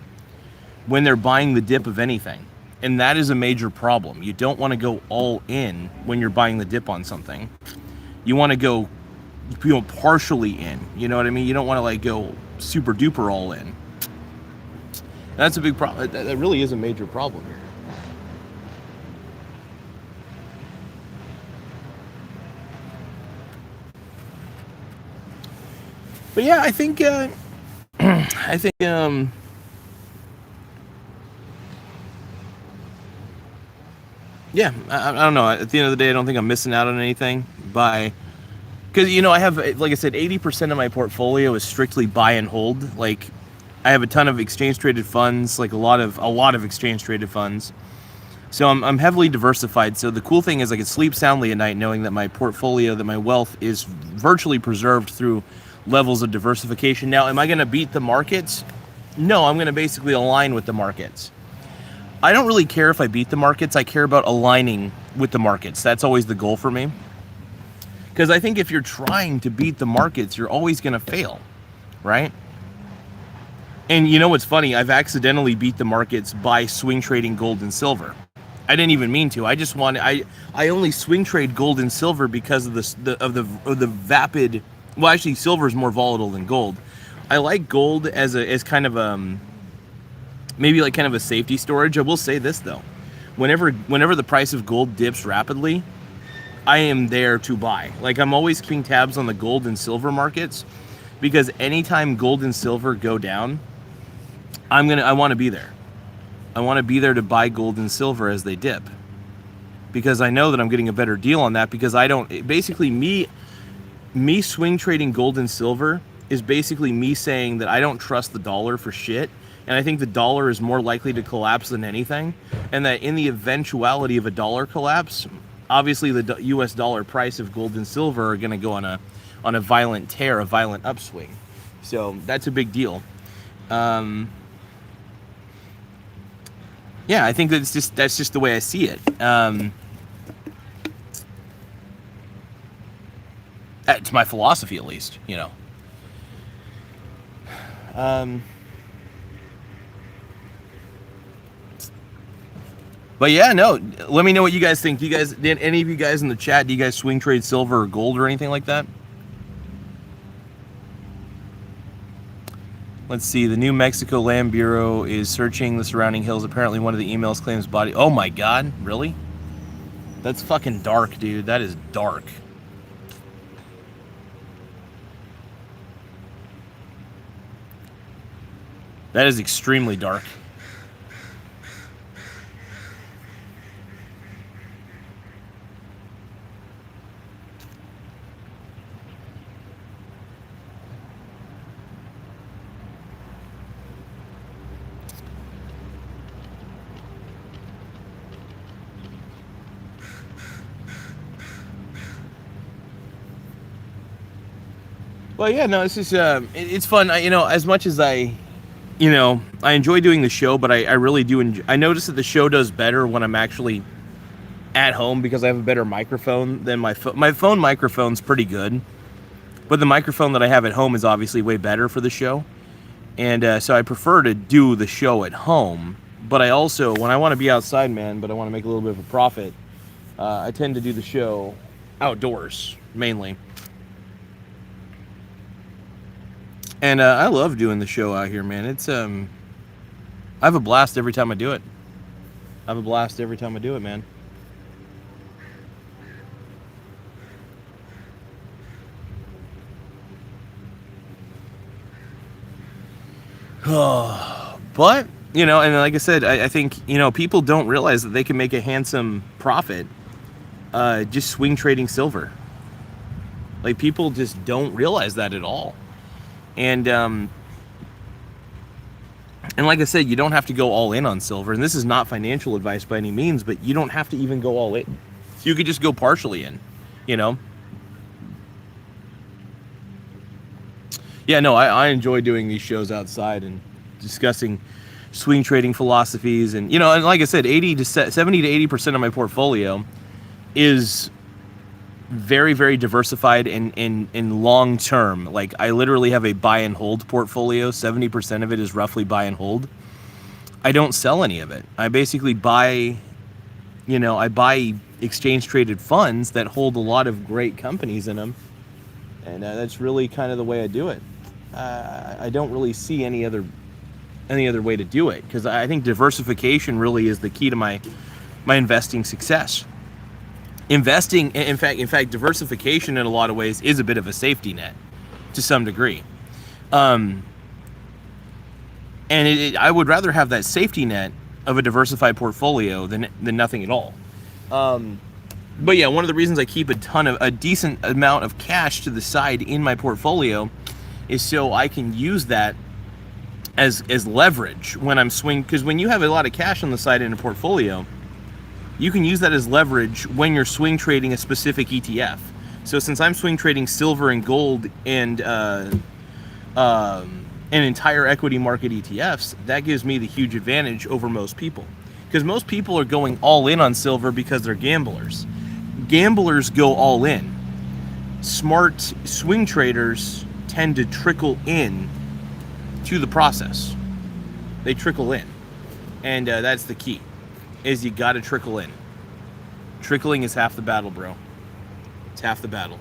when they're buying the dip of anything. And that is a major problem. You don't want to go all in when you're buying the dip on something. You want to go, partially in. You know what I mean? You don't want to like go super duper all in. That's a big problem. That really is a major problem here. But yeah, I think yeah, I don't know. At the end of the day, I don't think I'm missing out on anything because I have, like I said, 80% of my portfolio is strictly buy and hold. Like, I have a ton of exchange traded funds, like a lot of exchange traded funds. So I'm heavily diversified. So the cool thing is I can sleep soundly at night knowing that my portfolio, that my wealth is virtually preserved through levels of diversification. Now, am I going to beat the markets? No, I'm going to basically align with the markets. I don't really care if I beat the markets. I care about aligning with the markets. That's always the goal for me. Because I think if you're trying to beat the markets, you're always going to fail, right? And you know what's funny? I've accidentally beat the markets by swing trading gold and silver. I didn't even mean to. I only swing trade gold and silver because of the vapid. Well, actually, silver is more volatile than gold. I like gold as kind of maybe like kind of a safety storage. I will say this though, whenever the price of gold dips rapidly, I am there to buy. Like, I'm always keeping tabs on the gold and silver markets, because anytime gold and silver go down, I want to be there. I want to be there to buy gold and silver as they dip, because I know that I'm getting a better deal on that. Because basically me swing trading gold and silver is basically me saying that I don't trust the dollar for shit. And I think the dollar is more likely to collapse than anything. And that in the eventuality of a dollar collapse, obviously the US dollar price of gold and silver are going to go on a violent tear, a violent upswing. So that's a big deal. Yeah, I think that's just the way I see it. It's my philosophy, at least, But yeah, no, let me know what you guys think. Did any of you guys in the chat, do you guys swing trade silver or gold or anything like that? Let's see. The New Mexico Land Bureau is searching the surrounding hills. Apparently one of the emails claims body. Oh my God, really? That's fucking dark, dude. That is dark. That is extremely dark. Well, yeah, no, it's just it's fun. You know, as much as I enjoy doing the show, but I really do enjoy. I notice that the show does better when I'm actually at home because I have a better microphone than my phone microphone's pretty good, but the microphone that I have at home is obviously way better for the show, and so I prefer to do the show at home. But I also, when I want to be outside, man, but I want to make a little bit of a profit, I tend to do the show outdoors mainly. And I love doing the show out here, man. It's I have a blast every time I do it. I have a blast every time I do it, man. But, you know, and like I said, I think, you know, people don't realize that they can make a handsome profit just swing trading silver. Like, people just don't realize that at all. And like I said, you don't have to go all in on silver. And this is not financial advice by any means, but you don't have to even go all in. You could just go partially in, you know? Yeah, no, I enjoy doing these shows outside and discussing swing trading philosophies. And, you know, and like I said, 70 to 80% of my portfolio is very, very diversified in long term. Like, I literally have a buy and hold portfolio. 70% of it is roughly buy and hold. I don't sell any of it. I basically buy, you know, I buy exchange traded funds that hold a lot of great companies in them, and that's really kind of the way I do it. I don't really see any other way to do it, because I think diversification really is the key to my investing success. Investing, in fact, diversification in a lot of ways is a bit of a safety net to some degree. And I would rather have that safety net of a diversified portfolio than nothing at all. But yeah, one of the reasons I keep a decent amount of cash to the side in my portfolio is so I can use that as leverage when I'm swing. Because when you have a lot of cash on the side in a portfolio, you can use that as leverage when you're swing trading a specific ETF. So since I'm swing trading silver and gold and entire equity market ETFs, that gives me the huge advantage over most people. Because most people are going all in on silver because they're gamblers. Gamblers go all in. Smart swing traders tend to trickle in to the process. They trickle in. And that's the key. Is you got to trickle in. Trickling is half the battle, bro. It's half the battle.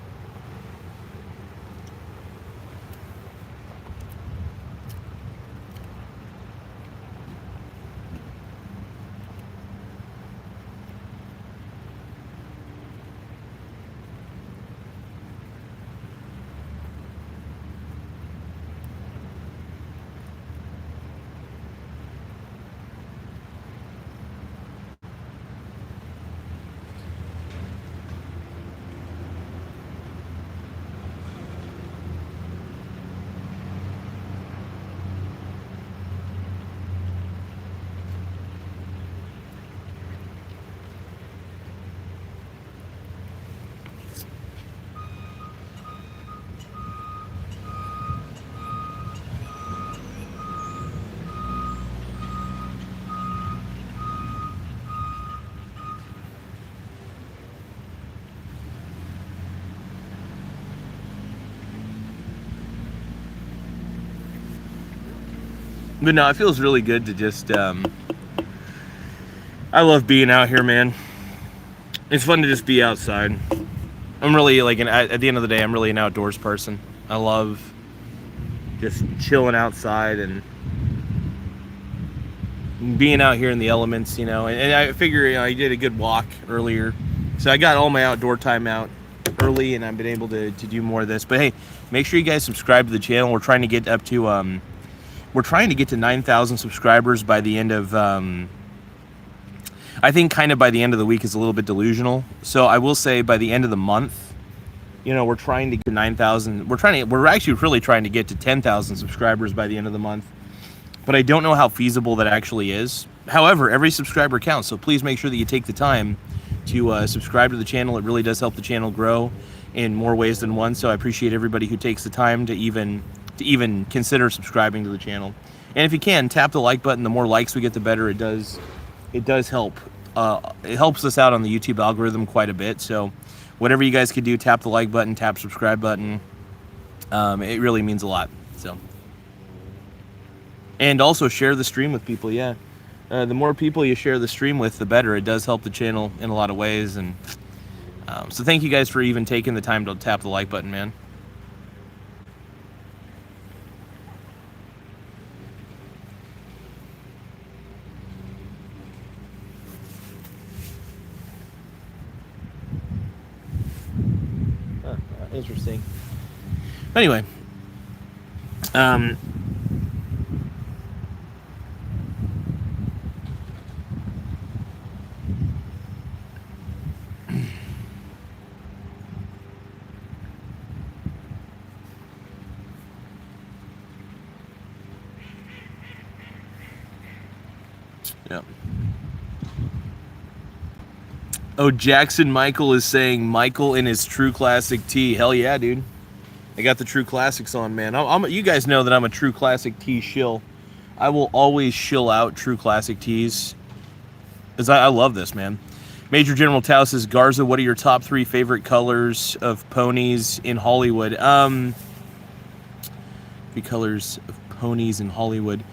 But no, it feels really good to just, I love being out here, man. It's fun to just be outside. I'm really, like, at the end of the day, I'm really an outdoors person. I love just chilling outside and being out here in the elements, you know. And I figure, you know, I did a good walk earlier. So I got all my outdoor time out early, and I've been able to do more of this. But hey, make sure you guys subscribe to the channel. We're trying to get up to, we're trying to get to 9,000 subscribers by the end of, I think kind of by the end of the week is a little bit delusional. So I will say by the end of the month, you know, we're trying to get 9,000. We're actually really trying to get to 10,000 subscribers by the end of the month. But I don't know how feasible that actually is. However, every subscriber counts. So please make sure that you take the time to subscribe to the channel. It really does help the channel grow in more ways than one. So I appreciate everybody who takes the time to even consider subscribing to the channel. And if you can, tap the like button. The more likes we get, the better. It does help. It helps us out on the YouTube algorithm quite a bit. So whatever you guys could do, tap the like button, tap subscribe button. It really means a lot. So, and also share the stream with people. Yeah, the more people you share the stream with, the better. It does help the channel in a lot of ways. And so thank you guys for even taking the time to tap the like button, man. Interesting. Anyway, yeah. Oh, Jackson Michael is saying Michael in his True Classic tee. Hell yeah, dude. I got the True Classics on, man. You guys know that I'm a True Classic tee shill. I will always shill out True Classic tees. Because I love this, man. Major General Tao says, Garza, what are your top 3 favorite colors of ponies in Hollywood? 3 colors of ponies in Hollywood.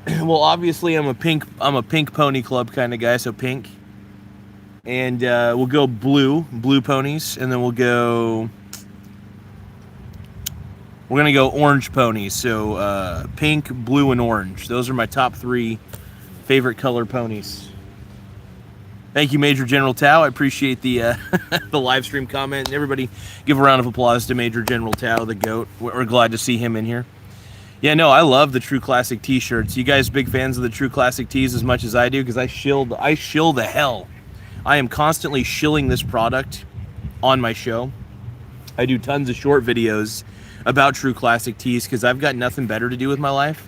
Well, obviously I'm a pink pony club kind of guy, so pink. And we'll go blue ponies, and then we're gonna go orange ponies. So pink, blue, and orange. Those are my top 3 favorite color ponies. Thank you, Major General Tao. I appreciate the the live stream comment. And everybody, give a round of applause to Major General Tao, the GOAT. We're glad to see him in here. Yeah, no, I love the True Classic T-shirts. You guys big fans of the True Classic tees as much as I do? Because I shill the hell. I am constantly shilling this product on my show. I do tons of short videos about True Classic tees because I've got nothing better to do with my life.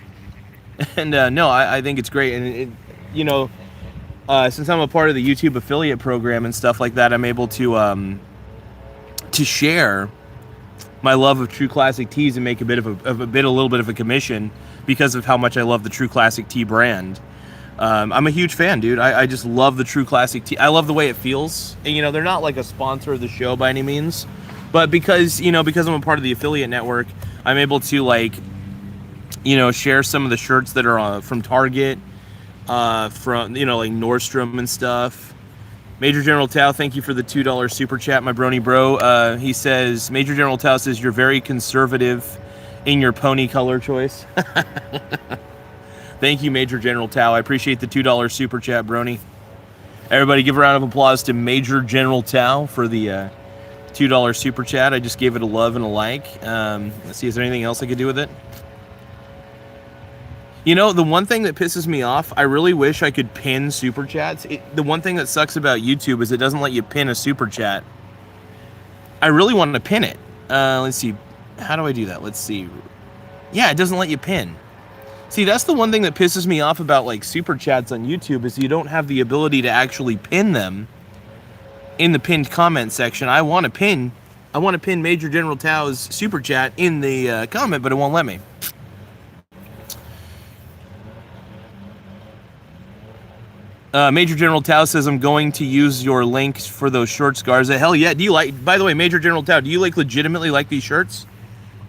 And no, I think it's great. And you know, since I'm a part of the YouTube affiliate program and stuff like that, I'm able to share my love of True Classic tees and make a little bit of a commission because of how much I love the True Classic tee brand. I'm a huge fan, dude. I just love the True Classic tee. I love the way it feels. And, you know, they're not like a sponsor of the show by any means, but because I'm a part of the affiliate network, I'm able to, like, you know, share some of the shirts that are from Target, from, you know, like Nordstrom and stuff. Major General Tao, thank you for the $2 super chat, my brony bro. He says, Major General Tao says, you're very conservative in your pony color choice. Thank you, Major General Tao. I appreciate the $2 super chat, brony. Everybody give a round of applause to Major General Tao for the $2 super chat. I just gave it a love and a like. Let's see, is there anything else I could do with it? You know, the one thing that pisses me off, I really wish I could pin super chats. The one thing that sucks about YouTube is it doesn't let you pin a super chat. I really want to pin it. Let's see. How do I do that? Let's see. Yeah, it doesn't let you pin. See, that's the one thing that pisses me off about, like, super chats on YouTube is you don't have the ability to actually pin them in the pinned comment section. I want to pin Major General Tao's super chat in the comment, but it won't let me. Major General Tao says, I'm going to use your links for those shorts, Garza. Hell yeah. Do you like, by the way, Major General Tao, do you like legitimately like these shirts?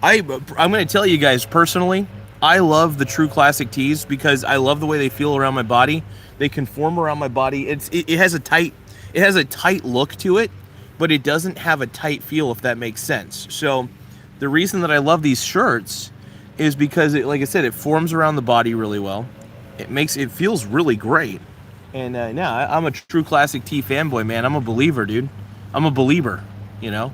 I'm going to tell you guys personally, I love the True Classic tees because I love the way they feel around my body. They conform around my body. It has a tight look to it, but it doesn't have a tight feel, if that makes sense. So the reason that I love these shirts is because like I said, it forms around the body really well. It feels really great. And I'm a True Classic tee fanboy, man. I'm a believer, dude. I'm a believer, you know.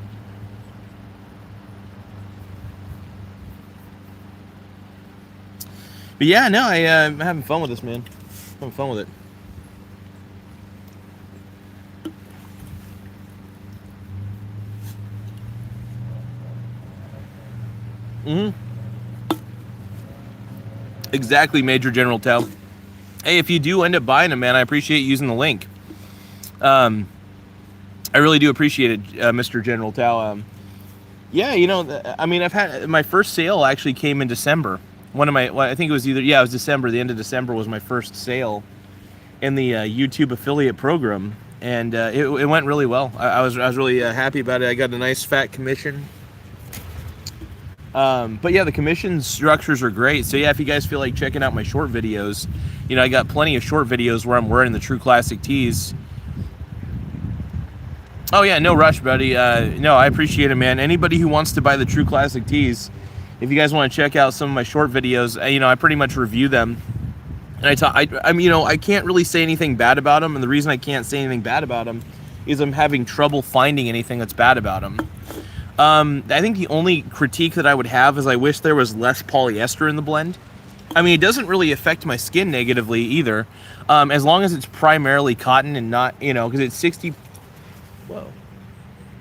But yeah, no, I'm having fun with this, man. Having fun with it. Exactly, Major General Tao. Hey, if you do end up buying them, man, I appreciate using the link. I really do appreciate it, Mr. General Tao. Yeah, you know, I mean, I've had my first sale actually came in December. I think it was it was December. The end of December was my first sale in the YouTube affiliate program, and it went really well. I was really happy about it. I got a nice fat commission. But yeah, the commission structures are great. So yeah, if you guys feel like checking out my short videos, you know, I got plenty of short videos where I'm wearing the True Classic tees. Oh yeah, no rush, buddy. No, I appreciate it, man. Anybody who wants to buy the True Classic tees, if you guys want to check out some of my short videos, you know, I pretty much review them. And I mean, you know, I can't really say anything bad about them. And the reason I can't say anything bad about them is I'm having trouble finding anything that's bad about them. I think the only critique that I would have is I wish there was less polyester in the blend. I mean, it doesn't really affect my skin negatively either, as long as it's primarily cotton and not, you know, because it's 60. Whoa,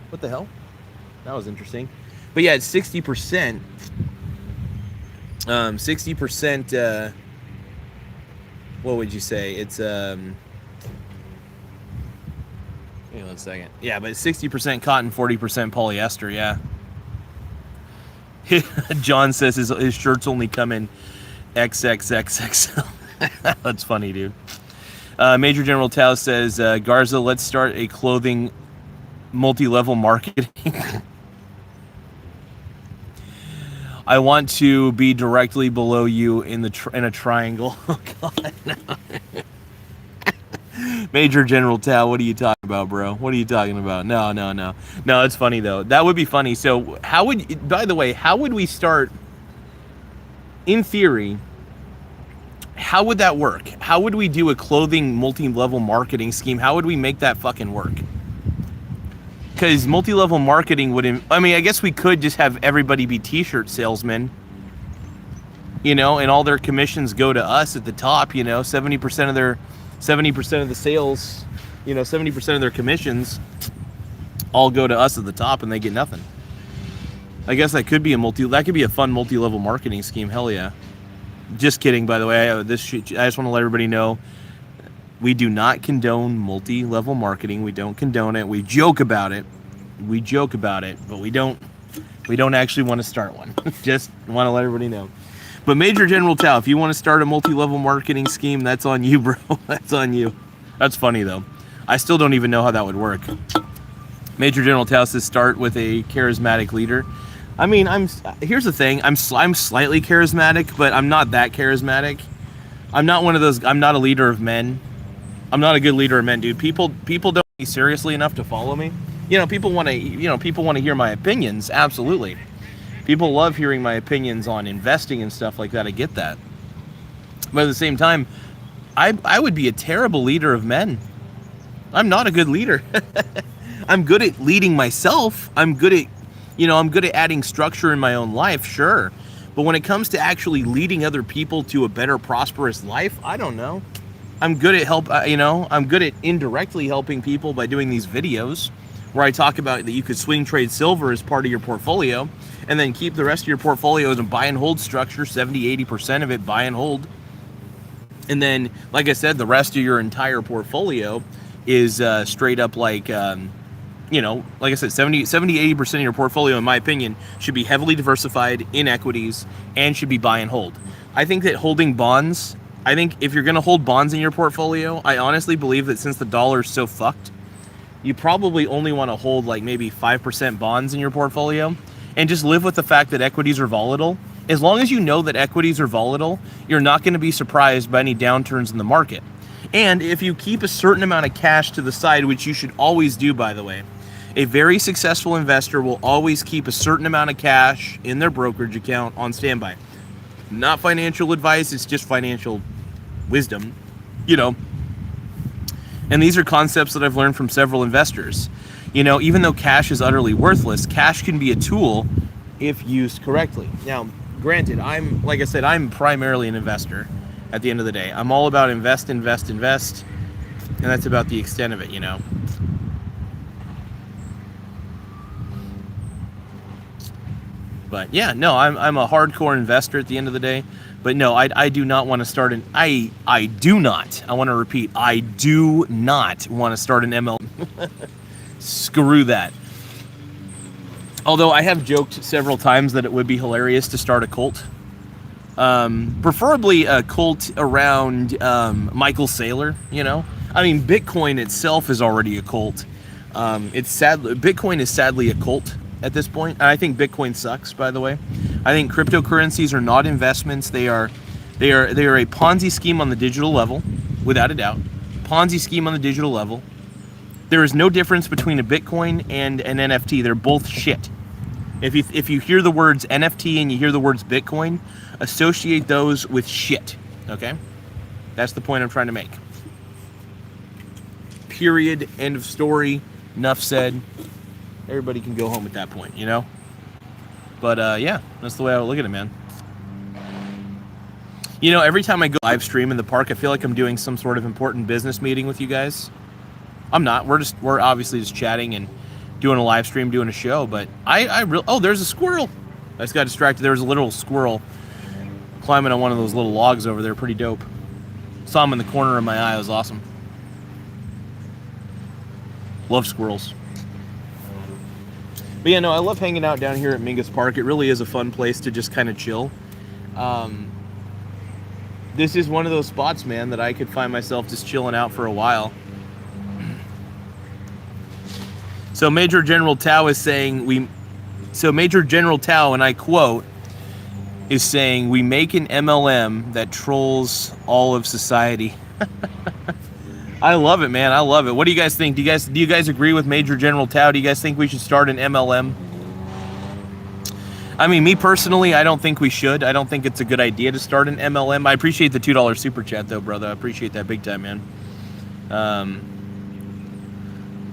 what the hell? That was interesting. But yeah, it's 60%. 60%. What would you say? It's Hang on a second. Yeah, but it's 60% cotton, 40% polyester. Yeah. John says his shirts only come in XXXXL. That's funny, dude. Major General Tao says, Garza, let's start a clothing multi-level marketing. I want to be directly below you in a triangle. Oh God, no. Major General Tao, what are you talking about, bro? What are you talking about? No, it's funny though. That would be funny. So by the way, how would we start? In theory, how would that work? How would we do a clothing multi-level marketing scheme? How would we make that fucking work? Because multi-level marketing I mean, I guess we could just have everybody be t-shirt salesmen, you know, and all their commissions go to us at the top, you know, 70% of the sales, you know, 70% of their commissions all go to us at the top and they get nothing. I guess that could be a fun multi-level marketing scheme. Hell yeah. Just kidding, by the way. I just want to let everybody know, we do not condone multi-level marketing. We don't condone it. We joke about it. But we don't actually want to start one. Just want to let everybody know. But Major General Tao, if you want to start a multi-level marketing scheme, that's on you, bro. That's on you. That's funny, though. I still don't even know how that would work. Major General Tao says start with a charismatic leader. I mean, here's the thing. I'm slightly charismatic, but I'm not that charismatic. I'm not one of those. I'm not a leader of men. I'm not a good leader of men, dude. People don't take me seriously enough to follow me. You know, people want to hear my opinions. Absolutely. People love hearing my opinions on investing and stuff like that. I get that. But at the same time, I would be a terrible leader of men. I'm not a good leader. I'm good at leading myself. I'm good at adding structure in my own life, sure. But when it comes to actually leading other people to a better, prosperous life, I don't know. I'm good at I'm good at indirectly helping people by doing these videos where I talk about that you could swing trade silver as part of your portfolio and then keep the rest of your portfolio as a buy and hold structure, 70-80% of it buy and hold. And then, like I said, the rest of your entire portfolio is straight up like, like I said, 70-80% of your portfolio, in my opinion, should be heavily diversified in equities and should be buy and hold. I think that holding bonds, if you're going to hold bonds in your portfolio, I honestly believe that since the dollar is so fucked, you probably only want to hold like maybe 5% bonds in your portfolio and just live with the fact that equities are volatile. As long as you know that equities are volatile, you're not going to be surprised by any downturns in the market. And if you keep a certain amount of cash to the side, which you should always do, by the way, a very successful investor will always keep a certain amount of cash in their brokerage account on standby. Not financial advice, it's just financial wisdom, And these are concepts that I've learned from several investors. Even though cash is utterly worthless, cash can be a tool if used correctly. Now, granted, like I said, I'm primarily an investor at the end of the day. I'm all about invest, and that's about the extent of it, you know. But yeah, no, I'm a hardcore investor at the end of the day. But no, I do not want to start an I do not. I want to repeat, I do not want to start an MLM. Screw that. Although I have joked several times that it would be hilarious to start a cult. Preferably a cult around Michael Saylor, you know? I mean, Bitcoin itself is already a cult. Bitcoin is sadly a cult at this point. And I think Bitcoin sucks, by the way. I think cryptocurrencies are not investments. They are a Ponzi scheme on the digital level, without a doubt. Ponzi scheme on the digital level. There is no difference between a Bitcoin and an NFT. They're both shit. If you hear the words NFT and you hear the words Bitcoin, associate those with shit. Okay? That's the point I'm trying to make. Period. End of story. Enough said. Everybody can go home at that point, you know? But yeah, that's the way I would look at it, man. You know, every time I go live stream in the park, I feel like I'm doing some sort of important business meeting with you guys. I'm not. We're obviously just chatting and doing a live stream, doing a show. But oh, there's a squirrel. I just got distracted. There was a little squirrel climbing on one of those little logs over there. Pretty dope. Saw him in the corner of my eye. It was awesome. Love squirrels. But yeah, no, I love hanging out down here at Mingus Park. It really is a fun place to just kind of chill. This is one of those spots, man, that I could find myself just chilling out for a while. So Major General Tao is saying Major General Tao, and I quote, is saying, we make an MLM that trolls all of society. I love it, man. I love it. What do you guys think? Do you guys agree with Major General Tao? Do you guys think we should start an MLM? I mean, me personally, I don't think we should. I don't think it's a good idea to start an MLM. I appreciate the $2 super chat, though, brother. I appreciate that big time, man.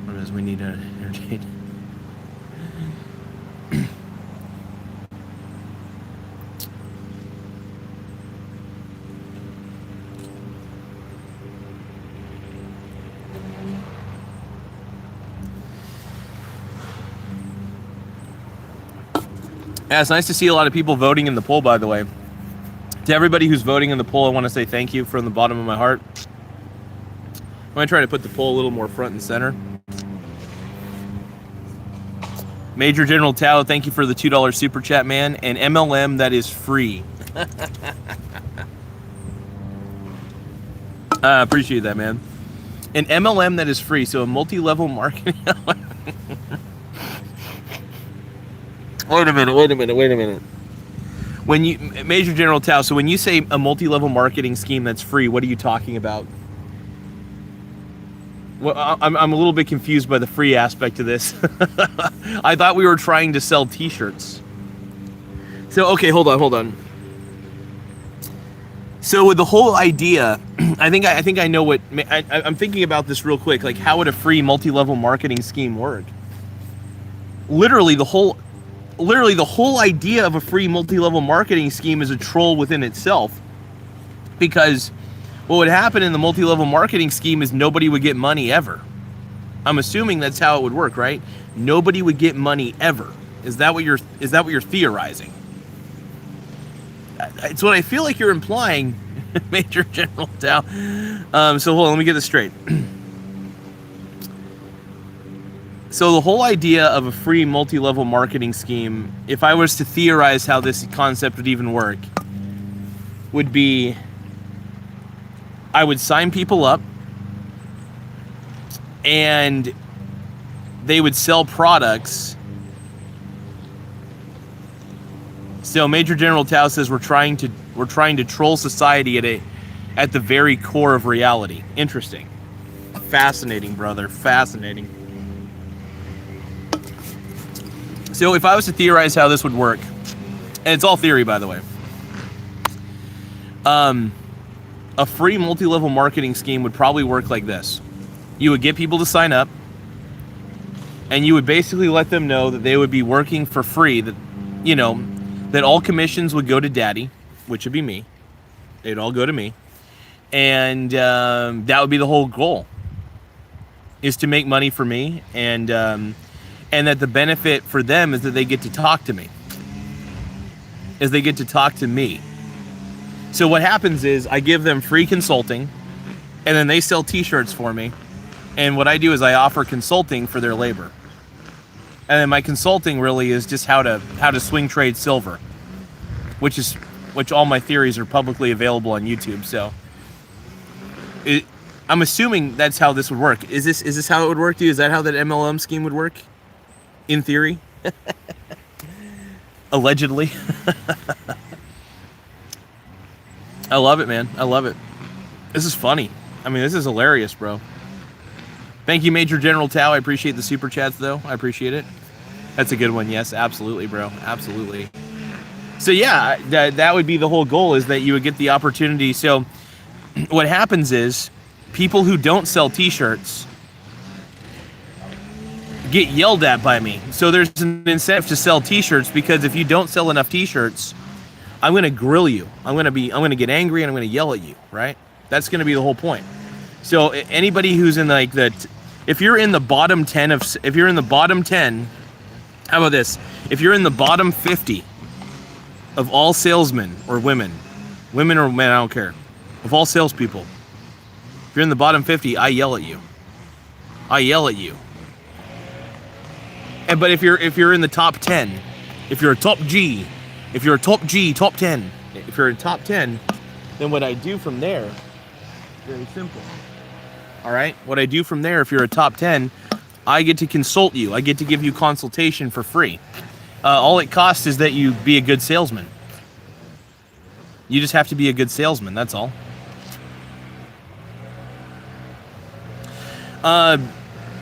What is we need to entertain? Yeah, it's nice to see a lot of people voting in the poll, by the way. To everybody who's voting in the poll, I want to say thank you from the bottom of my heart. I'm going to try to put the poll a little more front and center. Major General Tao, thank you for the $2 super chat, man. An MLM that is free. I appreciate that, man. An MLM that is free, so a multi-level marketing. Wait a minute. When you, Major General Tao, so when you say a multi-level marketing scheme that's free, what are you talking about? Well, I'm a little bit confused by the free aspect of this. I thought we were trying to sell t-shirts. So, okay, hold on. So with the whole idea, I think I know what, I'm thinking about this real quick. Like, how would a free multi-level marketing scheme work? Literally the whole idea of a free multi-level marketing scheme is a troll within itself. Because what would happen in the multi-level marketing scheme is nobody would get money ever. I'm assuming that's how it would work, right? Nobody would get money ever. Is that what you're theorizing? It's what I feel like you're implying, Major General Tao. So hold on, let me get this straight. So the whole idea of a free multi-level marketing scheme, if I was to theorize how this concept would even work, would be I would sign people up and they would sell products. So Major General Tao says we're trying to troll society at the very core of reality. Interesting. Fascinating, brother. Fascinating. So if I was to theorize how this would work, and it's all theory, by the way, a free multi-level marketing scheme would probably work like this. You would get people to sign up, and you would basically let them know that they would be working for free, that, you know, that all commissions would go to daddy, which would be me. They'd all go to me. And that would be the whole goal, is to make money for me, and that the benefit for them is that they get to talk to me. So what happens is I give them free consulting, and then they sell t-shirts for me. And what I do is I offer consulting for their labor. And then my consulting really is just how to swing trade silver, which all my theories are publicly available on YouTube. So I'm assuming that's how this would work. Is this how it would work to you? Is that how that MLM scheme would work? In theory? Allegedly. I love it, man. I love it. This is funny. I mean, this is hilarious, bro. Thank you, Major General Tao. I appreciate the super chats, though. I appreciate it. That's a good one. Yes, absolutely, bro. Absolutely. So, yeah, that would be the whole goal, is that you would get the opportunity. So what happens is people who don't sell t-shirts get yelled at by me. So there's an incentive to sell t-shirts, because if you don't sell enough t-shirts, I'm going to grill you. I'm going to get angry, and I'm going to yell at you, right? That's going to be the whole point. So anybody who's in like if you're in the bottom 10 how about this? If you're in the bottom 50 of all salesmen or women or men, I don't care, of all salespeople, if you're in the bottom 50, I yell at you. But if you're in the top 10, if you're a top G, top 10, if you're in top 10, then what I do from there, very simple. All right, what I do from there, if you're a top 10, I get to consult you. I get to give you consultation for free. All it costs is that you be a good salesman. You just have to be a good salesman. That's all.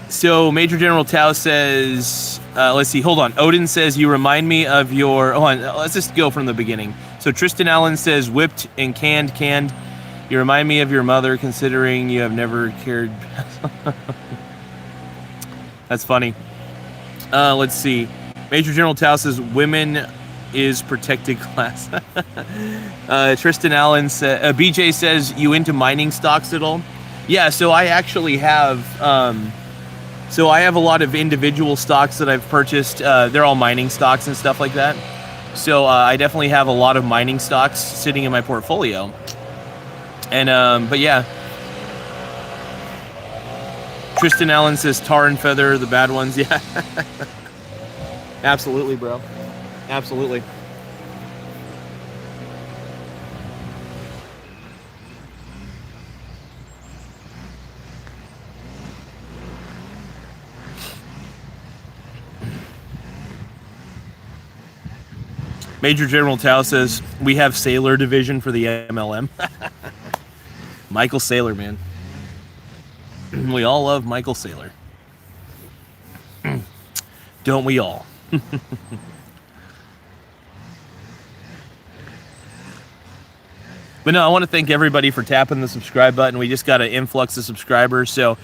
So Major General Tao says, let's see, hold on. Odin says, you remind me of your, hold on, let's just go from the beginning. So Tristan Allen says, whipped and canned. You remind me of your mother, considering you have never cared. That's funny. Let's see. Major General Tao says, women is protected class. Tristan Allen says, BJ says, you into mining stocks at all? Yeah, so I actually have, so I have a lot of individual stocks that I've purchased. They're all mining stocks and stuff like that. So I definitely have a lot of mining stocks sitting in my portfolio. And, but yeah. Tristan Allen says tar and feather, the bad ones. Yeah. Absolutely, bro. Absolutely. Major General Tao says, we have Sailor division for the MLM. Michael Saylor, man. We all love Michael Saylor. Don't we all? But no, I want to thank everybody for tapping the subscribe button. We just got an influx of subscribers, so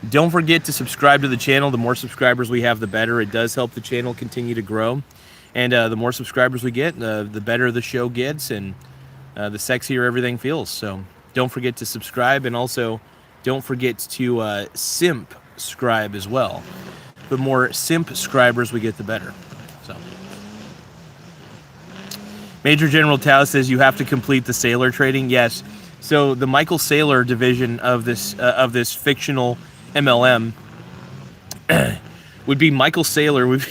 don't forget to subscribe to the channel. The more subscribers we have, the better. It does help the channel continue to grow. And the more subscribers we get, the better the show gets, and the sexier everything feels. So don't forget to subscribe, and also don't forget to simp scribe as well. The more simp subscribers we get, the better. So Major General Tao says you have to complete the Sailor trading. Yes. So the Michael Saylor division of this fictional MLM would be Michael Saylor.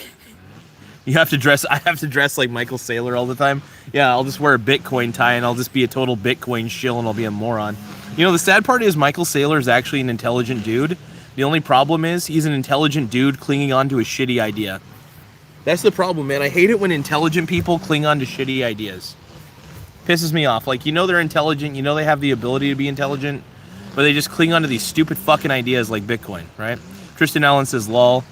You have to dress. I have to dress like Michael Saylor all the time. Yeah, I'll just wear a Bitcoin tie, and I'll just be a total Bitcoin shill, and I'll be a moron. You know, the sad part is Michael Saylor is actually an intelligent dude. The only problem is he's an intelligent dude clinging on to a shitty idea. That's the problem, man. I hate it when intelligent people cling on to shitty ideas. Pisses me off. Like, you know they're intelligent, you know they have the ability to be intelligent, but they just cling on to these stupid fucking ideas like Bitcoin, right? Tristan Allen says, lol.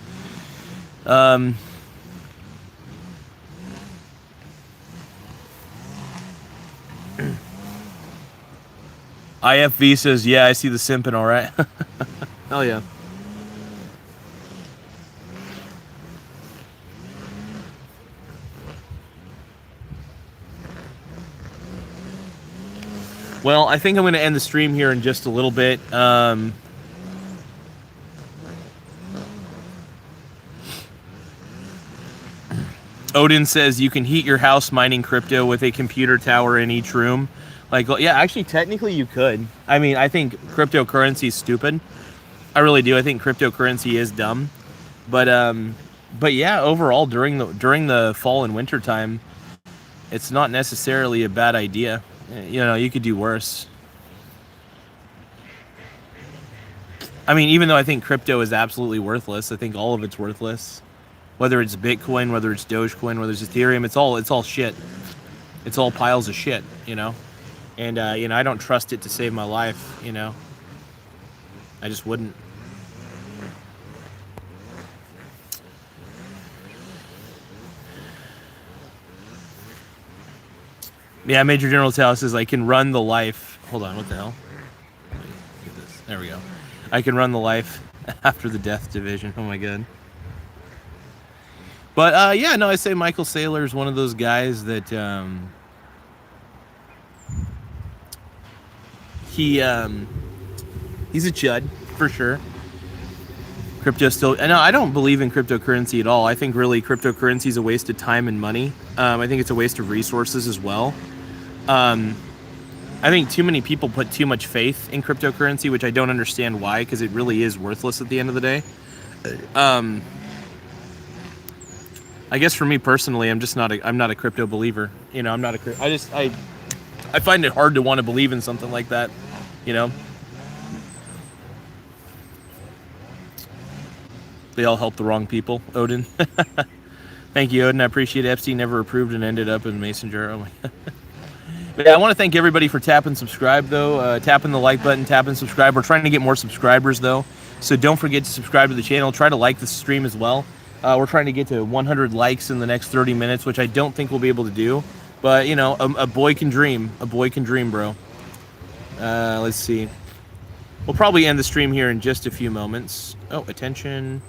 IFV says, yeah, I see the simping, all right. Hell yeah. Well, I think I'm going to end the stream here in just a little bit. Odin says you can heat your house mining crypto with a computer tower in each room. Like, yeah, actually, technically you could. I mean, I think cryptocurrency is stupid. I really do. I think cryptocurrency is dumb. But yeah, overall, during the fall and winter time, it's not necessarily a bad idea. You know, you could do worse. I mean, even though I think crypto is absolutely worthless, I think all of it's worthless. Whether it's Bitcoin, whether it's Dogecoin, whether it's Ethereum, it's all shit. It's all piles of shit, you know. And you know, I don't trust it to save my life, you know. I just wouldn't. Yeah, Major General Tao says I can run the life. Hold on, what the hell? Get this. There we go. I can run the life after the death division. Oh my god. But yeah, no, I say Michael Saylor is one of those guys that he's a chud for sure. Crypto still, no, I don't believe in cryptocurrency at all. I think really cryptocurrency is a waste of time and money. I think it's a waste of resources as well. I think too many people put too much faith in cryptocurrency, which I don't understand why, because it really is worthless at the end of the day. I guess for me personally, I'm not a crypto believer. You know, I find it hard to want to believe in something like that, you know. They all help the wrong people, Odin. Thank you, Odin. I appreciate it. Epstein never approved and ended up in Mason jar. Oh my god. But yeah, I want to thank everybody for tapping subscribe, though. Tapping the like button, tapping subscribe. We're trying to get more subscribers, though. So don't forget to subscribe to the channel. Try to like the stream as well. We're trying to get to 100 likes in the next 30 minutes, which I don't think we'll be able to do. But, you know, a boy can dream. A boy can dream, bro. Let's see. We'll probably end the stream here in just a few moments. Oh, attention.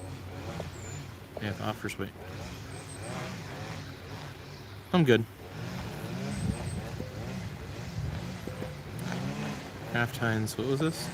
Yeah, offers, wait. I'm good. Half times, what was this?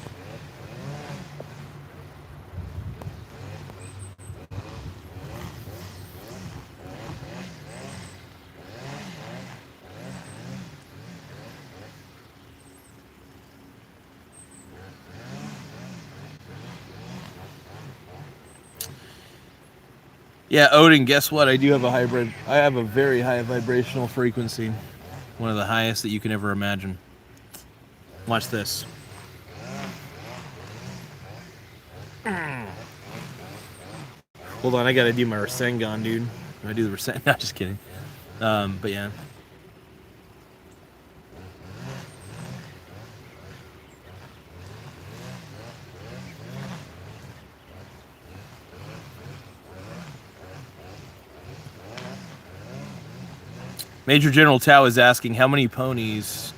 Yeah, Odin, guess what? I do have a hybrid. I have a very high vibrational frequency. One of the highest that you can ever imagine. Watch this. Hold on, I gotta do my Rasengan, dude. I do the Rasengan. No, just kidding. But yeah. Major General Tao is asking how many ponies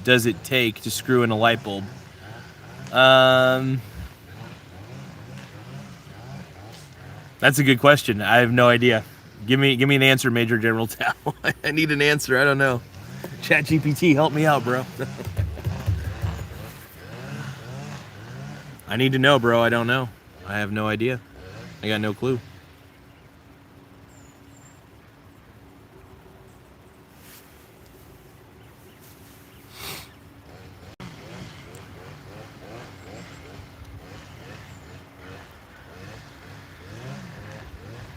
does it take to screw in a light bulb? That's a good question. I have no idea. Give me an answer, Major General Tao. I need an answer. I don't know. ChatGPT, help me out, bro. I need to know, bro. I don't know. I have no idea. I got no clue.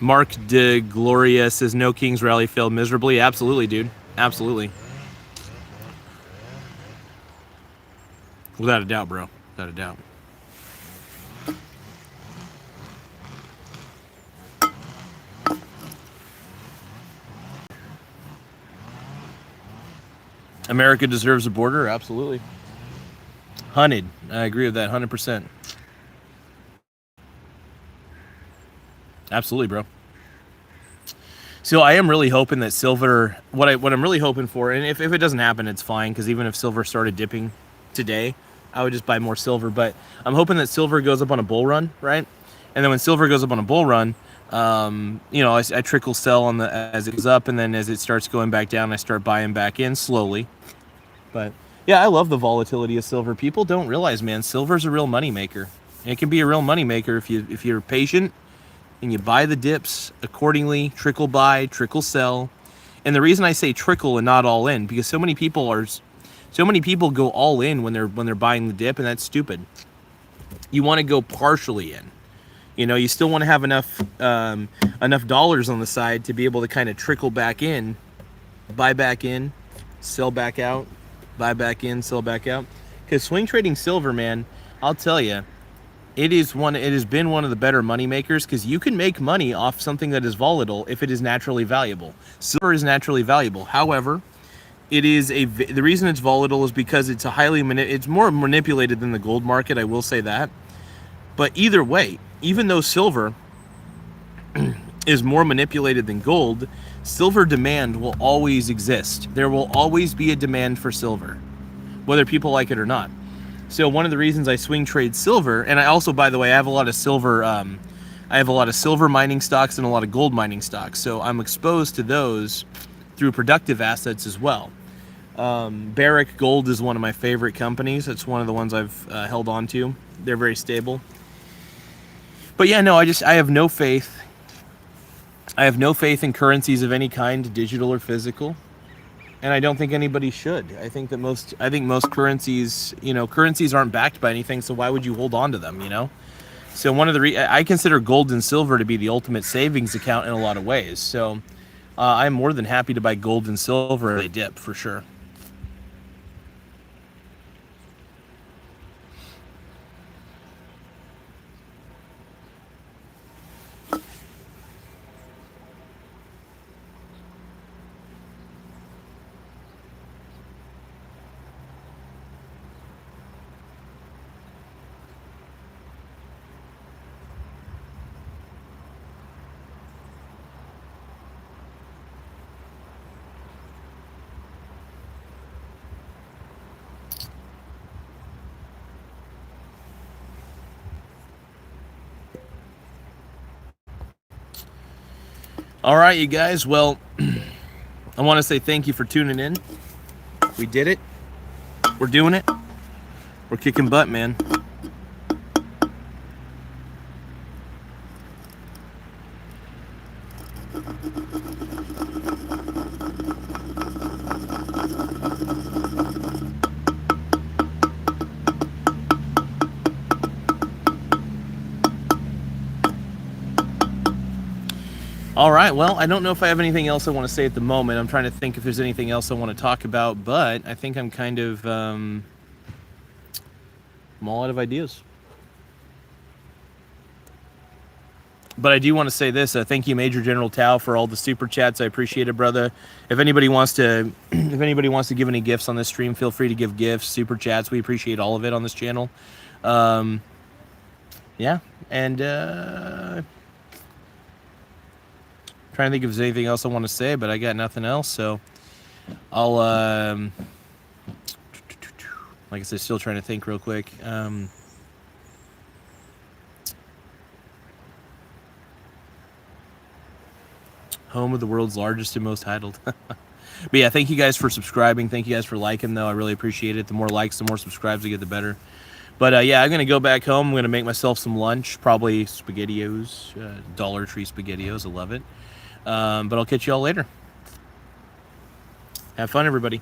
Mark de Gloria says no Kings rally failed miserably. Absolutely, dude. Absolutely. Without a doubt, bro. Without a doubt. America deserves a border? Absolutely. Hunted. I agree with that 100%. Absolutely, bro. So I am really hoping that silver, what I'm really hoping for, and if it doesn't happen, it's fine, because even if silver started dipping today, I would just buy more silver. But I'm hoping that silver goes up on a bull run, right? And then when silver goes up on a bull run, you know, I trickle sell on as it goes up, and then as it starts going back down, I start buying back in slowly. But yeah, I love the volatility of silver. People don't realize, man, silver's a real money maker. And it can be a real money maker if you're patient and you buy the dips accordingly, trickle buy, trickle sell. And the reason I say trickle and not all in, because so many people go all in when they're buying the dip, and that's stupid. You want to go partially in. You know, you still want to have enough dollars on the side to be able to kind of trickle back in, buy back in, sell back out, buy back in, sell back out. Because swing trading silver, man, I'll tell you, it has been one of the better money makers, because you can make money off something that is volatile if it is naturally valuable. Silver is naturally valuable. However, the reason it's volatile is because it's it's more manipulated than the gold market. I will say that. But either way, even though silver is more manipulated than gold, silver demand will always exist. There will always be a demand for silver, whether people like it or not. So one of the reasons I swing trade silver, and I also, by the way, I have a lot of silver mining stocks and a lot of gold mining stocks. So I'm exposed to those through productive assets as well. Barrick Gold is one of my favorite companies. It's one of the ones I've held on to. They're very stable. But yeah, no, I have no faith. I have no faith in currencies of any kind, digital or physical. And I don't think anybody should. I think most currencies, currencies aren't backed by anything, so why would you hold on to them, So I consider gold and silver to be the ultimate savings account in a lot of ways. So I'm more than happy to buy gold and silver at a dip, for sure. All right, you guys. Well, I want to say thank you for tuning in. We did it. We're doing it. We're kicking butt, man. All right, well, I don't know if I have anything else I want to say at the moment. I'm trying to think if there's anything else I want to talk about, but I think I'm kind of I'm all out of ideas. But I do want to say this. Thank you, Major General Tao, for all the super chats. I appreciate it, brother. If anybody wants to give any gifts on this stream, feel free to give gifts, super chats. We appreciate all of it on this channel. Yeah, and trying to think if there's anything else I want to say, but I got nothing else. So I'll like I said, still trying to think real quick. Home of the world's largest and most titled. But yeah, thank you guys for subscribing. Thank you guys for liking, though. I really appreciate it. The more likes, the more subscribes I get, the better. But yeah, I'm going to go back home. I'm going to make myself some lunch, probably SpaghettiOs, Dollar Tree SpaghettiOs. I love it. But I'll catch you all later. Have fun, everybody.